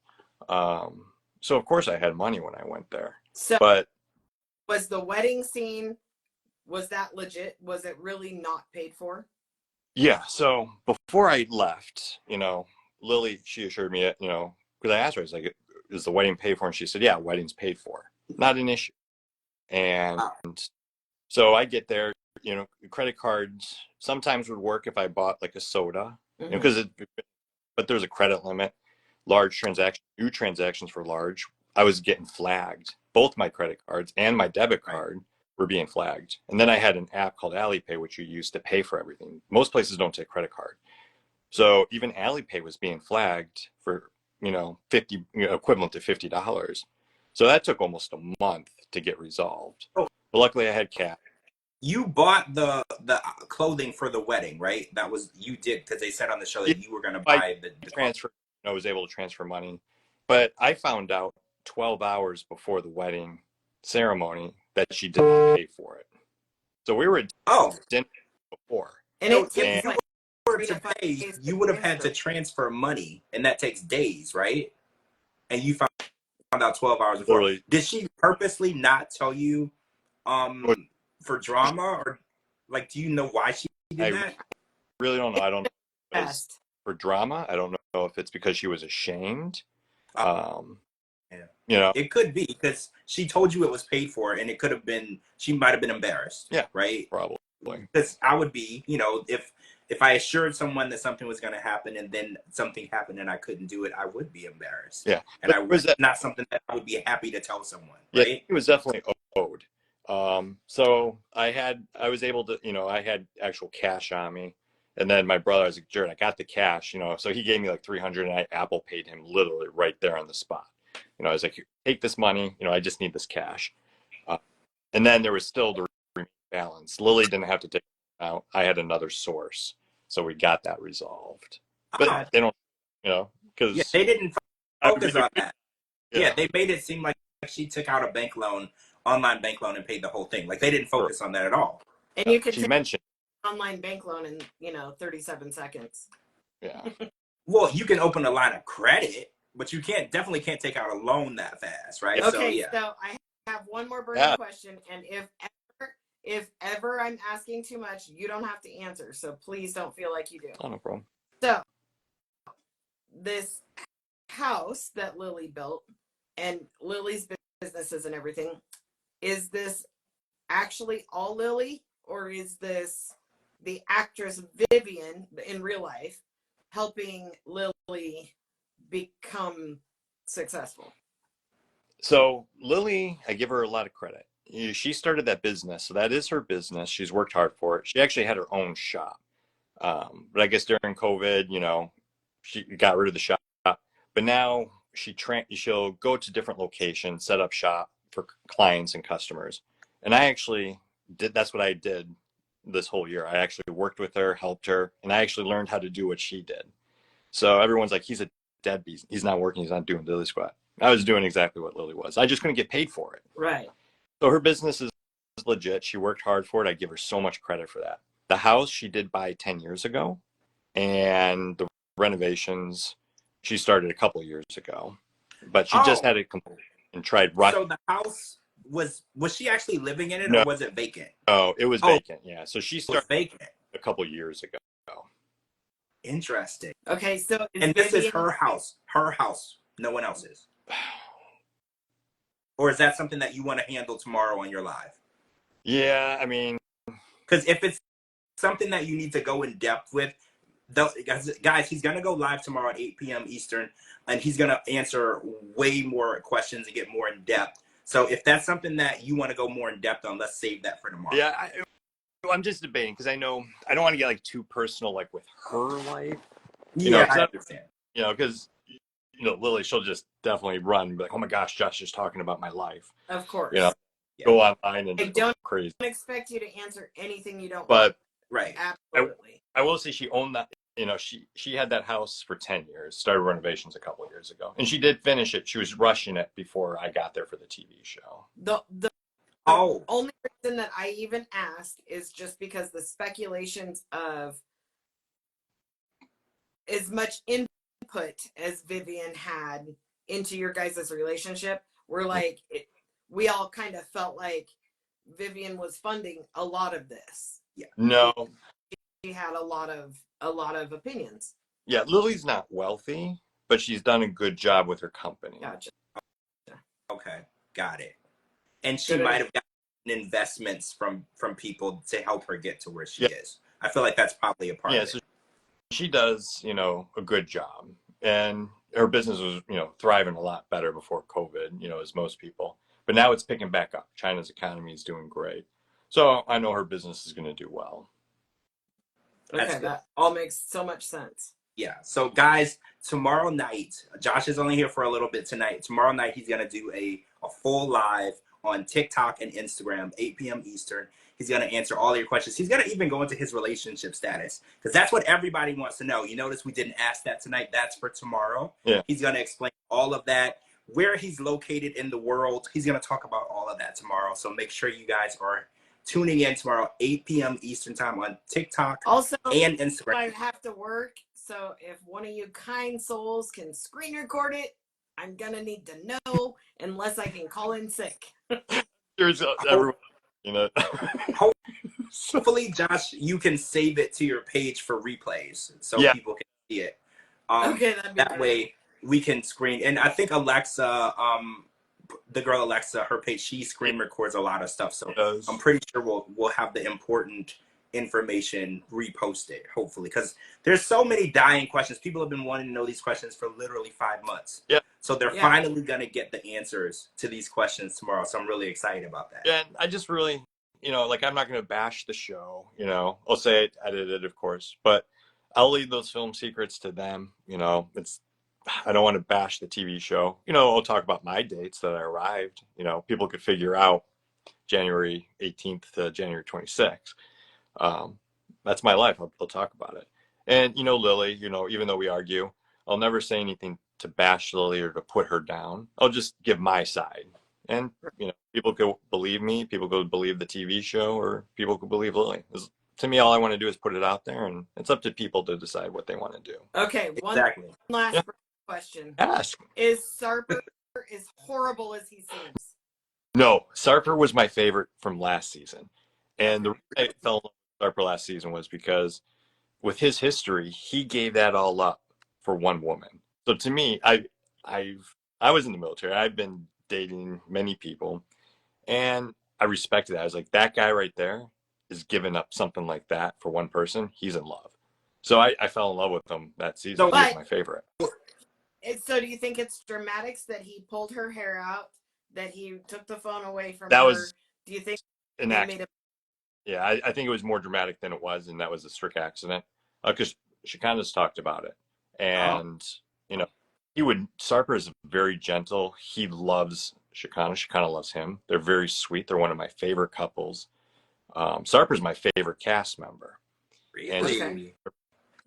So of course I had money when I went there. So, but was the wedding scene, was that legit? Was it really not paid for? Yeah. So before I left, Lily, she assured me, because I asked her, I was like, is the wedding paid for? And she said, yeah, wedding's paid for. Not an issue. And so I get there, credit cards sometimes would work if I bought like a soda, but there's a credit limit. Large transactions, new transactions for large, I was getting flagged. Both my credit cards and my debit card were being flagged. And then I had an app called Alipay, which you use to pay for everything. Most places don't take credit card. So even Alipay was being flagged for, 50, equivalent to $50. So that took almost a month to get resolved. But luckily I had cash. You bought the clothing for the wedding, right? That was, you did, because they said on the show that you were going to buy the transfer. I was able to transfer money, but I found out 12 hours before the wedding ceremony that she didn't pay for it. So we were dinner before. And so if you were to pay, you would have had to transfer money, and that takes days, right? And you found out 12 hours before. Literally. Did she purposely not tell you for drama, or like, do you know why she did that? I really don't know. I don't know if it was for drama. I don't know if it's because she was ashamed. It could be because she told you it was paid for, and it could have been, she might have been embarrassed. Yeah, right. Probably. Because I would be, if if I assured someone that something was going to happen and then something happened and I couldn't do it, I would be embarrassed. Yeah, and but I it was would not something that I would be happy to tell someone. yeah, Right? it was definitely owed. So I was able to, I had actual cash on me, and then my brother was like, Jared, I got the cash, so he gave me like 300, and I Apple paid him literally right there on the spot. I was like, take this money, I just need this cash. And then there was still the remaining balance. Lily didn't have to take it out. I had another source, so we got that resolved. But they don't, because yeah, they didn't focus on that. Yeah, they made it seem like she took out a bank loan, online bank loan, and paid the whole thing. Like they didn't focus on that at all. And you could she take mentioned online bank loan in 37 seconds. Yeah. Well, you can open a line of credit, but you definitely can't take out a loan that fast, right? Okay, so I have one more burning question, and if ever I'm asking too much, you don't have to answer. So please don't feel like you do. Oh, no problem. So this house that Lily built and Lily's businesses and everything, is this actually all Lily, or is this the actress Vivian in real life helping Lily become successful? So Lily, I give her a lot of credit. She started that business, so that is her business. She's worked hard for it. She actually had her own shop, but I guess during COVID, she got rid of the shop. But now she'll go to different locations, set up shop for clients and customers. And I actually that's what I did this whole year. I actually worked with her, helped her, and I actually learned how to do what she did. So everyone's like, he's a deadbeat. He's not working. He's not doing Lily Squad. I was doing exactly what Lily was. I just couldn't get paid for it. Right. So her business is legit. She worked hard for it. I give her so much credit for that. The house she did buy 10 years ago, and the renovations she started a couple years ago, but she just had it complete and tried So the house was she actually living in it, No. or was it vacant? Oh, it was vacant. Yeah. So she started vacant a couple years ago. Interesting. Okay, so and this is her house. Her house. No one else's. Or is that something that you want to handle tomorrow on your live? Yeah, I mean, because if it's something that you need to go in depth with, guys, he's gonna go live tomorrow at 8 p.m. Eastern, and he's gonna answer way more questions and get more in depth. So if that's something that you want to go more in depth on, let's save that for tomorrow. Yeah, I'm just debating because I know I don't want to get like too personal, like with her life. I understand. Because Lily, she'll just definitely run and be like, "Oh my gosh, Josh is talking about my life." Of course. Go online and I don't crazy. expect you to answer anything you don't But right, absolutely. I will say she owned that. She had that house for 10 years. Started renovations a couple of years ago, and she did finish it. She was rushing it before I got there for the TV show. The only reason that I even asked is just because the speculations of as much input as Vivian had into your guys' relationship were like we all kind of felt like Vivian was funding a lot of this. Yeah. No. She had a lot of opinions. Yeah, Lily's not wealthy, but she's done a good job with her company. Gotcha. Okay, got it. And she might have gotten investments from people to help her get to where she is. I feel like that's probably a part of it. So she does, a good job. And her business was, thriving a lot better before COVID, as most people. But now it's picking back up. China's economy is doing great. So I know her business is going to do well. Okay, that all makes so much sense. Yeah. So guys, tomorrow night, Josh is only here for a little bit tonight. Tomorrow night, he's going to do a full live on TikTok and Instagram, 8 p.m. Eastern. He's going to answer all your questions. He's going to even go into his relationship status because that's what everybody wants to know. You notice we didn't ask that tonight. That's for tomorrow. Yeah. He's going to explain all of that, where he's located in the world. He's going to talk about all of that tomorrow. So make sure you guys are tuning in tomorrow, 8 p.m. Eastern time on TikTok and Instagram. I have to work, so if one of you kind souls can screen record it, I'm going to need to know unless I can call in sick. There's everyone, Hopefully, Josh, you can save it to your page for replays so people can see it. Okay, that way we can screen. And I think Alexa, the girl Alexa, her page, she screen records a lot of stuff. So I'm pretty sure we'll have the important information reposted, hopefully, because there's so many dying questions. People have been wanting to know these questions for literally 5 months. Yeah. So they're Yeah. finally going to get the answers to these questions tomorrow. So I'm really excited about that. And I just really, like, I'm not going to bash the show, I'll say it edited, of course, but I'll leave those film secrets to them. I don't want to bash the TV show. I'll talk about my dates that I arrived. People could figure out January 18th to January 26th. That's my life. I'll talk about it. And, Lily, even though we argue, I'll never say anything to bash Lily or to put her down. I'll just give my side. And, people could believe me, people could believe the TV show, or people could believe Lily. To me, all I want to do is put it out there, and it's up to people to decide what they want to do. Okay, Exactly. one last question. Ask. Is Sarper as horrible as he seems? No, Sarper was my favorite from last season. And the reason I fell in love with Sarper last season was because with his history, he gave that all up for one woman. So to me, I was in the military. I've been dating many people, and I respected that. I was like, that guy right there is giving up something like that for one person. He's in love. So I fell in love with him that season. He was my favorite. So do you think it's dramatics that he pulled her hair out, that he took the phone away from That her? was Do you think an accident? Yeah, I think it was more dramatic than it was, and that was a strict accident. Because Shikana's talked about it. And, Sarper is very gentle. He loves Shikana. Shikana loves him. They're very sweet. They're one of my favorite couples. Sarper's my favorite cast member. Really? Okay.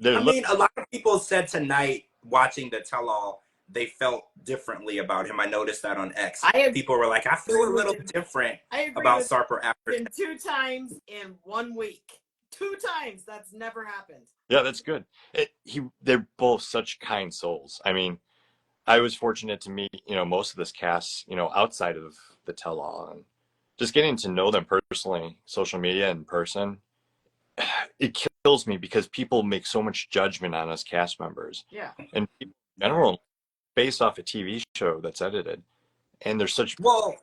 I mean, a lot of people said tonight, watching the tell-all, they felt differently about him. I noticed that on X. People were like, I feel a little different about Sarper after. 2 times in 1 week. 2 times. That's never happened. Yeah, that's good. They're both such kind souls. I mean, I was fortunate to meet, most of this cast, outside of the tell-all, and just getting to know them personally, social media in person. It kills me because people make so much judgment on us cast members. Yeah. And people in general, based off a TV show that's edited. And there's such... Well,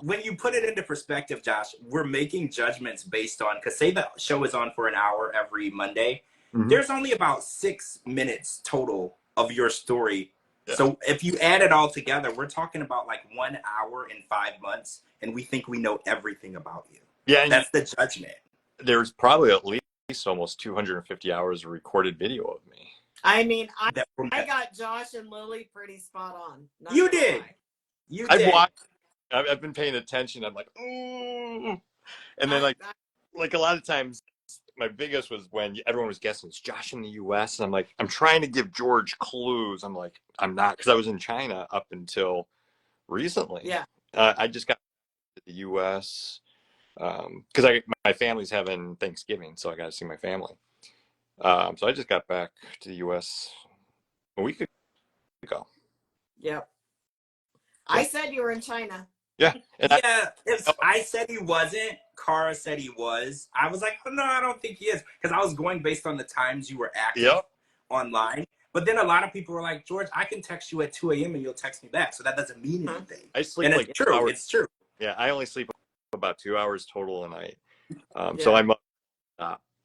when you put it into perspective, Josh, we're making judgments based on, because say the show is on for an hour every Monday, there's only about 6 minutes total of your story. Yeah. So if you add it all together, we're talking about like 1 hour in 5 months, and we think we know everything about you. Yeah. That's the judgment. There's probably at least almost 250 hours of recorded video of me. I mean, I got Josh and Lily pretty spot on. You did. You did. I've been paying attention. I'm like, ooh. And then like a lot of times, my biggest was when everyone was guessing it's Josh in the U.S. And I'm like, I'm trying to give George clues. I'm like, I'm not, because I was in China up until recently. Yeah. I just got to the U.S. Because my family's having Thanksgiving, so I got to see my family. So I just got back to the U.S. a week ago. Yep. I said you were in China. Yeah. I said he wasn't. Cara said he was. I was like, oh, no, I don't think he is. Because I was going based on the times you were active online. But then a lot of people were like, George, I can text you at 2 a.m. and you'll text me back. So that doesn't mean anything. I sleep and like it's true. It's true. Yeah, I only sleep about 2 hours total a night. So I'm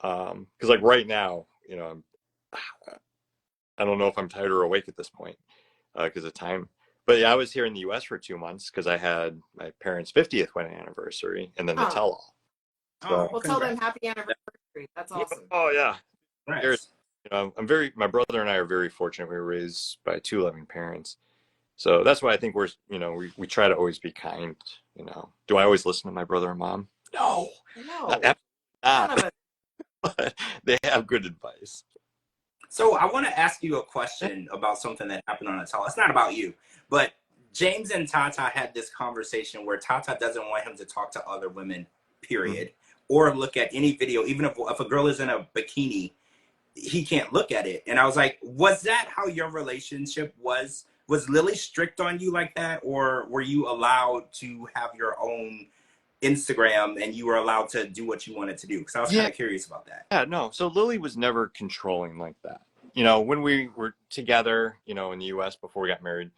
because like right now, I don't know if I'm tired or awake at this point because of time. But yeah, I was here in the U.S. for 2 months because I had my parents' 50th wedding anniversary and then the tell-all. So, well, tell them happy anniversary. That's awesome. Oh yeah. Nice. My brother and I are very fortunate. We were raised by 2 loving parents. So that's why I think we try to always be kind, Do I always listen to my brother and mom? No. Not. But they have good advice. So I want to ask you a question about something that happened on a tell. It's not about you, but James and Tata had this conversation where Tata doesn't want him to talk to other women, period, or look at any video. Even if a girl is in a bikini, he can't look at it. And I was like, was that how your relationship was? Was Lily strict on you like that? Or were you allowed to have your own Instagram and you were allowed to do what you wanted to do? Because I was kind of curious about that. Yeah, no. So Lily was never controlling like that. When we were together, in the U.S. before we got married,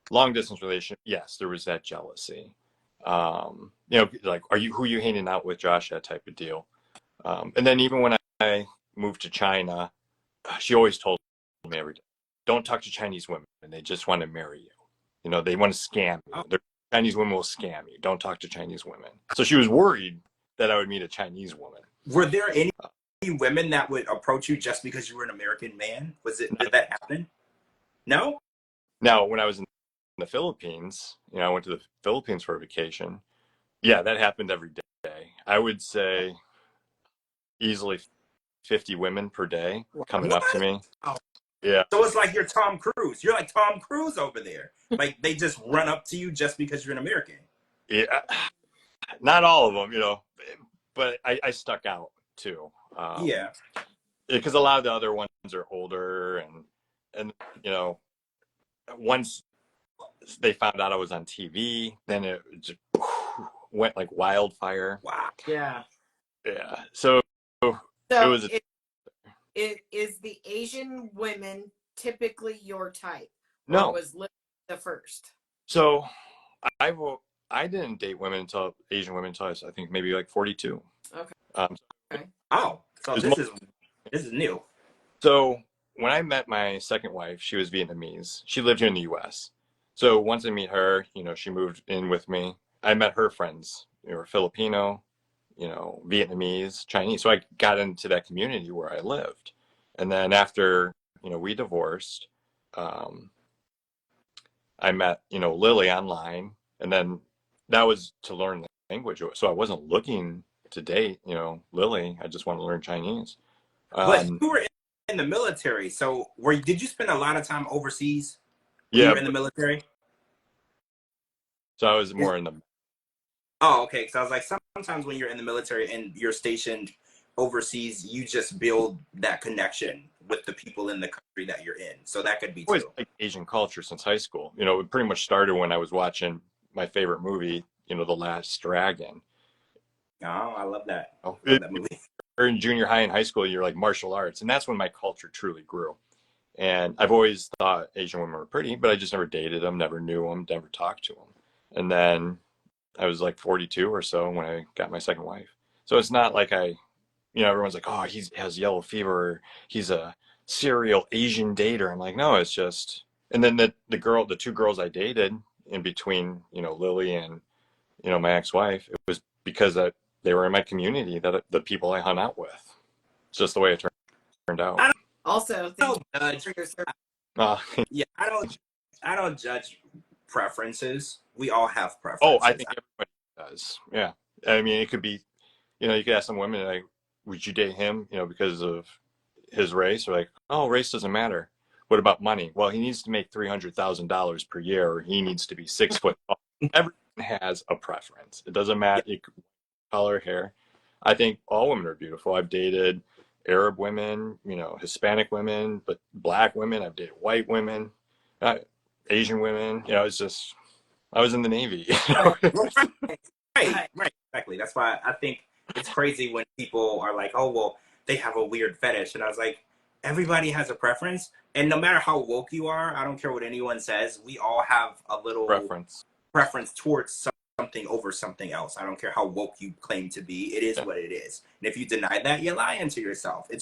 long distance relationship, yes, there was that jealousy. Like, who are you hanging out with, Josh? That type of deal. And then even when I moved to China, she always told me every day, don't talk to Chinese women. They just want to marry you. You know, they want to scam you. Oh, Chinese women will scam you. Don't talk to Chinese women. So she was worried that I would meet a Chinese woman. were there any women that would approach you just because you were an American man? Did that happen? No? Now, when I was in the Philippines, you know, I went to the Philippines for a vacation. Yeah, that happened every day. I would say easily 50 women per day coming up to What? me. Oh, Yeah. so it's like you're Tom Cruise. You're like Tom Cruise over there. Like they just run up to you just because you're an American. Yeah. Not all of them, you know, but I stuck out too. Yeah. Because a lot of the other ones are older and, you know, once they found out I was on TV, then it just went like wildfire. Wow. Yeah. Yeah. So it So was a it is the Asian women typically your type, or no. was Liv the first? So I will. I didn't date women until Asian women until I was, I think maybe like 42. Okay. Um, Okay. Oh, so it was this is new. so when I met my second wife, she was Vietnamese. She lived here in the U.S. So once I meet her, you know, she moved in with me. I met her friends. They were Filipino, you know, Vietnamese, Chinese. So I got into that community where I lived. And then after, you know, we divorced, um, I met, you know, Lily online. And then that was to learn the language. So I wasn't looking to date, you know, Lily. I just wanted to learn Chinese. But Um, you were in the military, so did you spend a lot of time overseas when you yeah, were in the military? so I was Is- more in the Oh, okay. Because I was like, sometimes when you're in the military and you're stationed overseas, you just build that connection with the people in the country that you're in. So that could be always too. liked Asian culture since high school. You know, it pretty much started when I was watching my favorite movie, you know, The Last Dragon. Oh, I love that. You know, I love that movie. or in junior high and high school, you're like martial arts, and that's when my culture truly grew. And I've always thought Asian women were pretty, but I just never dated them, never knew them, never talked to them. And then I was like 42 or so when I got my second wife. So it's not like you know, everyone's like, oh, he has yellow fever. He's a serial Asian dater. I'm like, no, it's just. And then the two girls I dated in between, you know, Lily and, you know, my ex-wife, it was because they were in my community, that the people I hung out with. It's just the way it turned out. I Also, thank you don't judge. for your service. Uh, Yeah, I don't judge preferences. We all have oh, I preferences. think everybody does. Yeah. I mean, it could be, you know, you could ask some women, like, would you date him, you know, because of his race? Or like, oh, race doesn't matter. What about money? Well, he needs to make $300,000 per year, or he needs to be 6 foot tall. Everyone has a preference. It doesn't Yeah, matter. Color, hair. I think all women are beautiful. I've dated Arab women, you know, Hispanic women, but black women. I've dated white women, uh, Asian women. You know, it's just I was in the Navy. You know? Right. right, exactly. That's why I think it's crazy when people are like, "Oh, well, they have a weird fetish," and I was like, everybody has a preference, and no matter how woke you are, I don't care what anyone says, we all have a little Preference. preference towards something over something else. I don't care how woke you claim to be. It is Yeah. what it is, and if you deny that, you're lying to yourself. Yeah.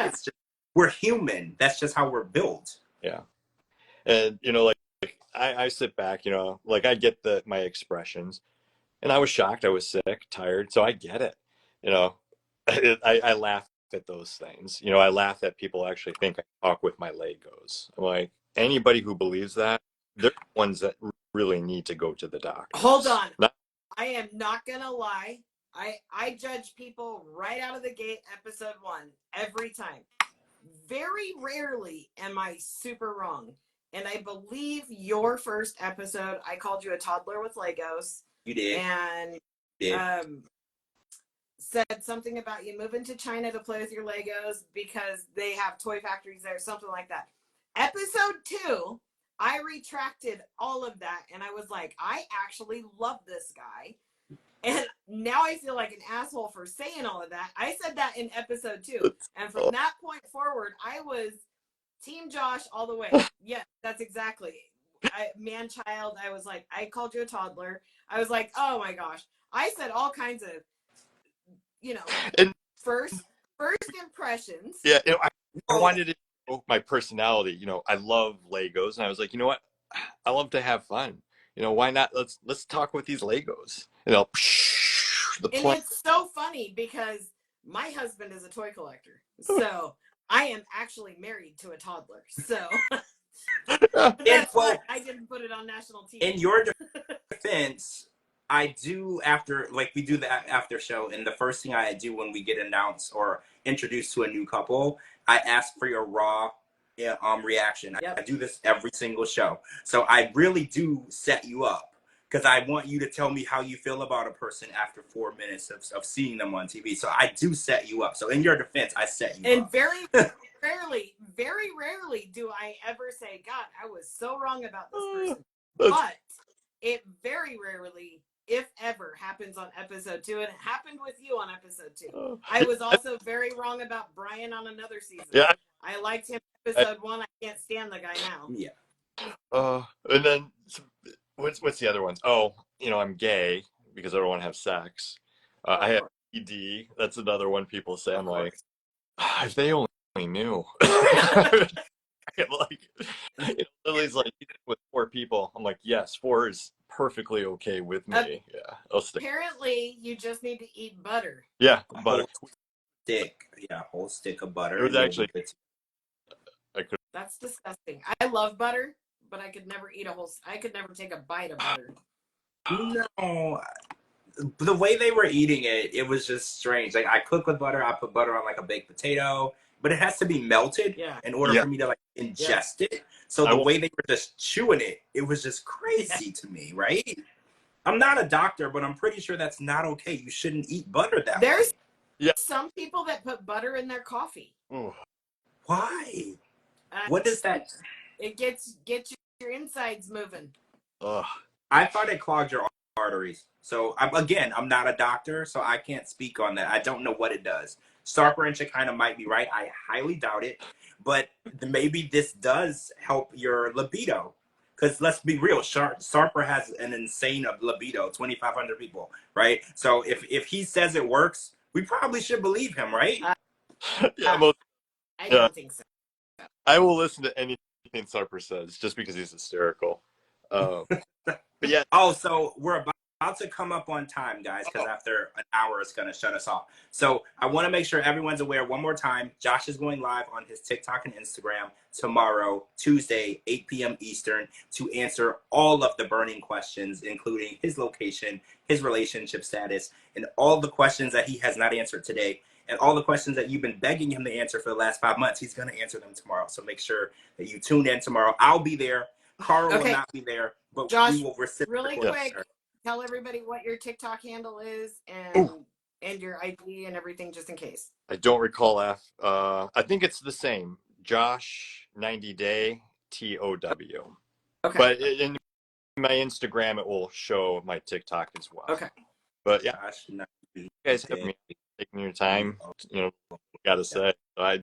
It's just we're human. That's just how we're built. Yeah. And you know, like I sit back, you know, like I get my expressions, and I was shocked. I was sick, tired, so I get it. You know, I laugh at those things. You know, I laugh that people actually think I talk with my Legos. I'm like, anybody who believes that, they're the ones that really need to go to the Hold doctors. on. I am not gonna lie. I judge people right out of the gate, episode 1, every time. Very rarely am I super wrong. And I believe your first episode, I called you a toddler with Legos You did, and you did. said something about you moving to China to play with your Legos because they have toy factories there, something like that. Episode 2, I retracted all of that and I was like, I actually love this guy. And now I feel like an asshole for saying all of that. I said that in episode 2. And from that point forward, I was Team Josh all the way. Yeah, that's exactly. Man child, I was like, I called you a toddler. I was like, oh my gosh. I said all kinds of, you know, And First impressions. Yeah, I wanted to know my personality. I love Legos, and I was like, you know what? I love to have fun. Why not? Let's talk with these Legos. The And plane. it's so funny because my husband is a toy collector, so I am actually married to a toddler. So that's why I didn't put it on national TV. In your defense, I do we do the after show, and the first thing I do when we get announced or introduced to a new couple, I ask for your raw reaction. Yep. I do this every single show, so I really do set you up because I want you to tell me how you feel about a person after 4 minutes of seeing them on TV. So I do set you up. So in your defense, I set you up. And very rarely do I ever say, God, I was so wrong about this person. But it very rarely, if ever, happens on episode 2, and it happened with you on episode 2. I was also very wrong about Brian on another season. Yeah. I liked him episode 1. I can't stand the guy now. Yeah. And then what's the other ones? Oh, I'm gay because I don't want to have sex. I have ED. That's another one people say. I'm like, if they only knew. Lily's like, with 4 people. I'm like, yes, 4 is perfectly okay with me. Yeah, I'll stick. Apparently, you just need to eat butter. Yeah, butter. Whole stick of butter. It was actually. That's disgusting. I love butter, but I could never take a bite of butter. No, the way they were eating it, it was just strange. Like, I cook with butter. I put butter on like a baked potato, but it has to be melted in order for me to ingest it. So the way they were just chewing it, it was just crazy to me, right? I'm not a doctor, but I'm pretty sure that's not okay. You shouldn't eat butter that way. There's some people that put butter in their coffee. Ooh. Why? What does that? It gets your insides moving. Ugh. I thought it clogged your arteries. So I'm not a doctor, so I can't speak on that. I don't know what it does. Sarper and Shekinah might be right. I highly doubt it, but maybe this does help your libido. Because let's be real, Sarper has an insane libido, 2,500 people, right? So if he says it works, we probably should believe him, right? I don't think so. I will listen to anything Sarper says just because he's hysterical. But yeah. Oh, so we're about to come up on time, guys, because after an hour it's going to shut us off. So I want to make sure everyone's aware one more time. Josh is going live on his TikTok and Instagram tomorrow, Tuesday, 8 p.m. Eastern, to answer all of the burning questions, including his location, his relationship status, and all the questions that he has not answered today. And all the questions that you've been begging him to answer for the last 5 months, he's going to answer them tomorrow. So make sure that you tune in tomorrow. I'll be there. Carl will not be there, but Josh, we will reciprocate. Really quick, tell everybody what your TikTok handle is and your ID and everything, just in case. I don't recall. I think it's the same. Josh 90day TOW. Okay. But in my Instagram, it will show my TikTok as well. Okay. But yeah, Josh, you guys have me taking your time. Gotta say, I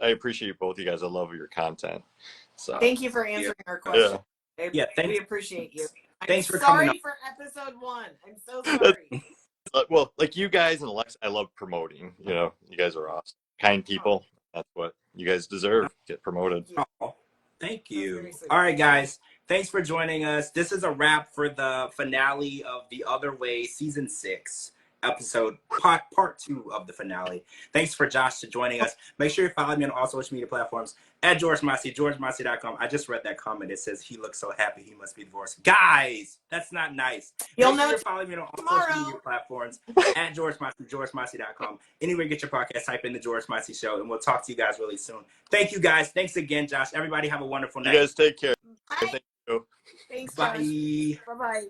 appreciate both you guys. I love your content. So thank you for answering our question. We appreciate you. Thanks for coming. Sorry for episode 1. I'm so sorry. Well, like you guys and Alexa, I love promoting. You guys are awesome, kind people. That's what you guys deserve. Get promoted. Oh, thank you. All right, guys. Thanks for joining us. This is a wrap for the finale of The Other Way, season 6. Episode part 2 of the finale. Thanks for Josh to joining us. Make sure you follow me on all social media platforms at George Mossey, georgemossey.com. I just read that comment. It says he looks so happy he must be divorced. Guys, that's not nice. You'll Make sure know you follow me on all social media platforms at George Mossey, georgemossey.com. Anywhere you get your podcast, type in the George Mossey Show, and we'll talk to you guys really soon. Thank you, guys. Thanks again, Josh. Everybody have a wonderful night. You guys take care. Bye. Thank you. Thanks, Bye. Josh. Bye-bye.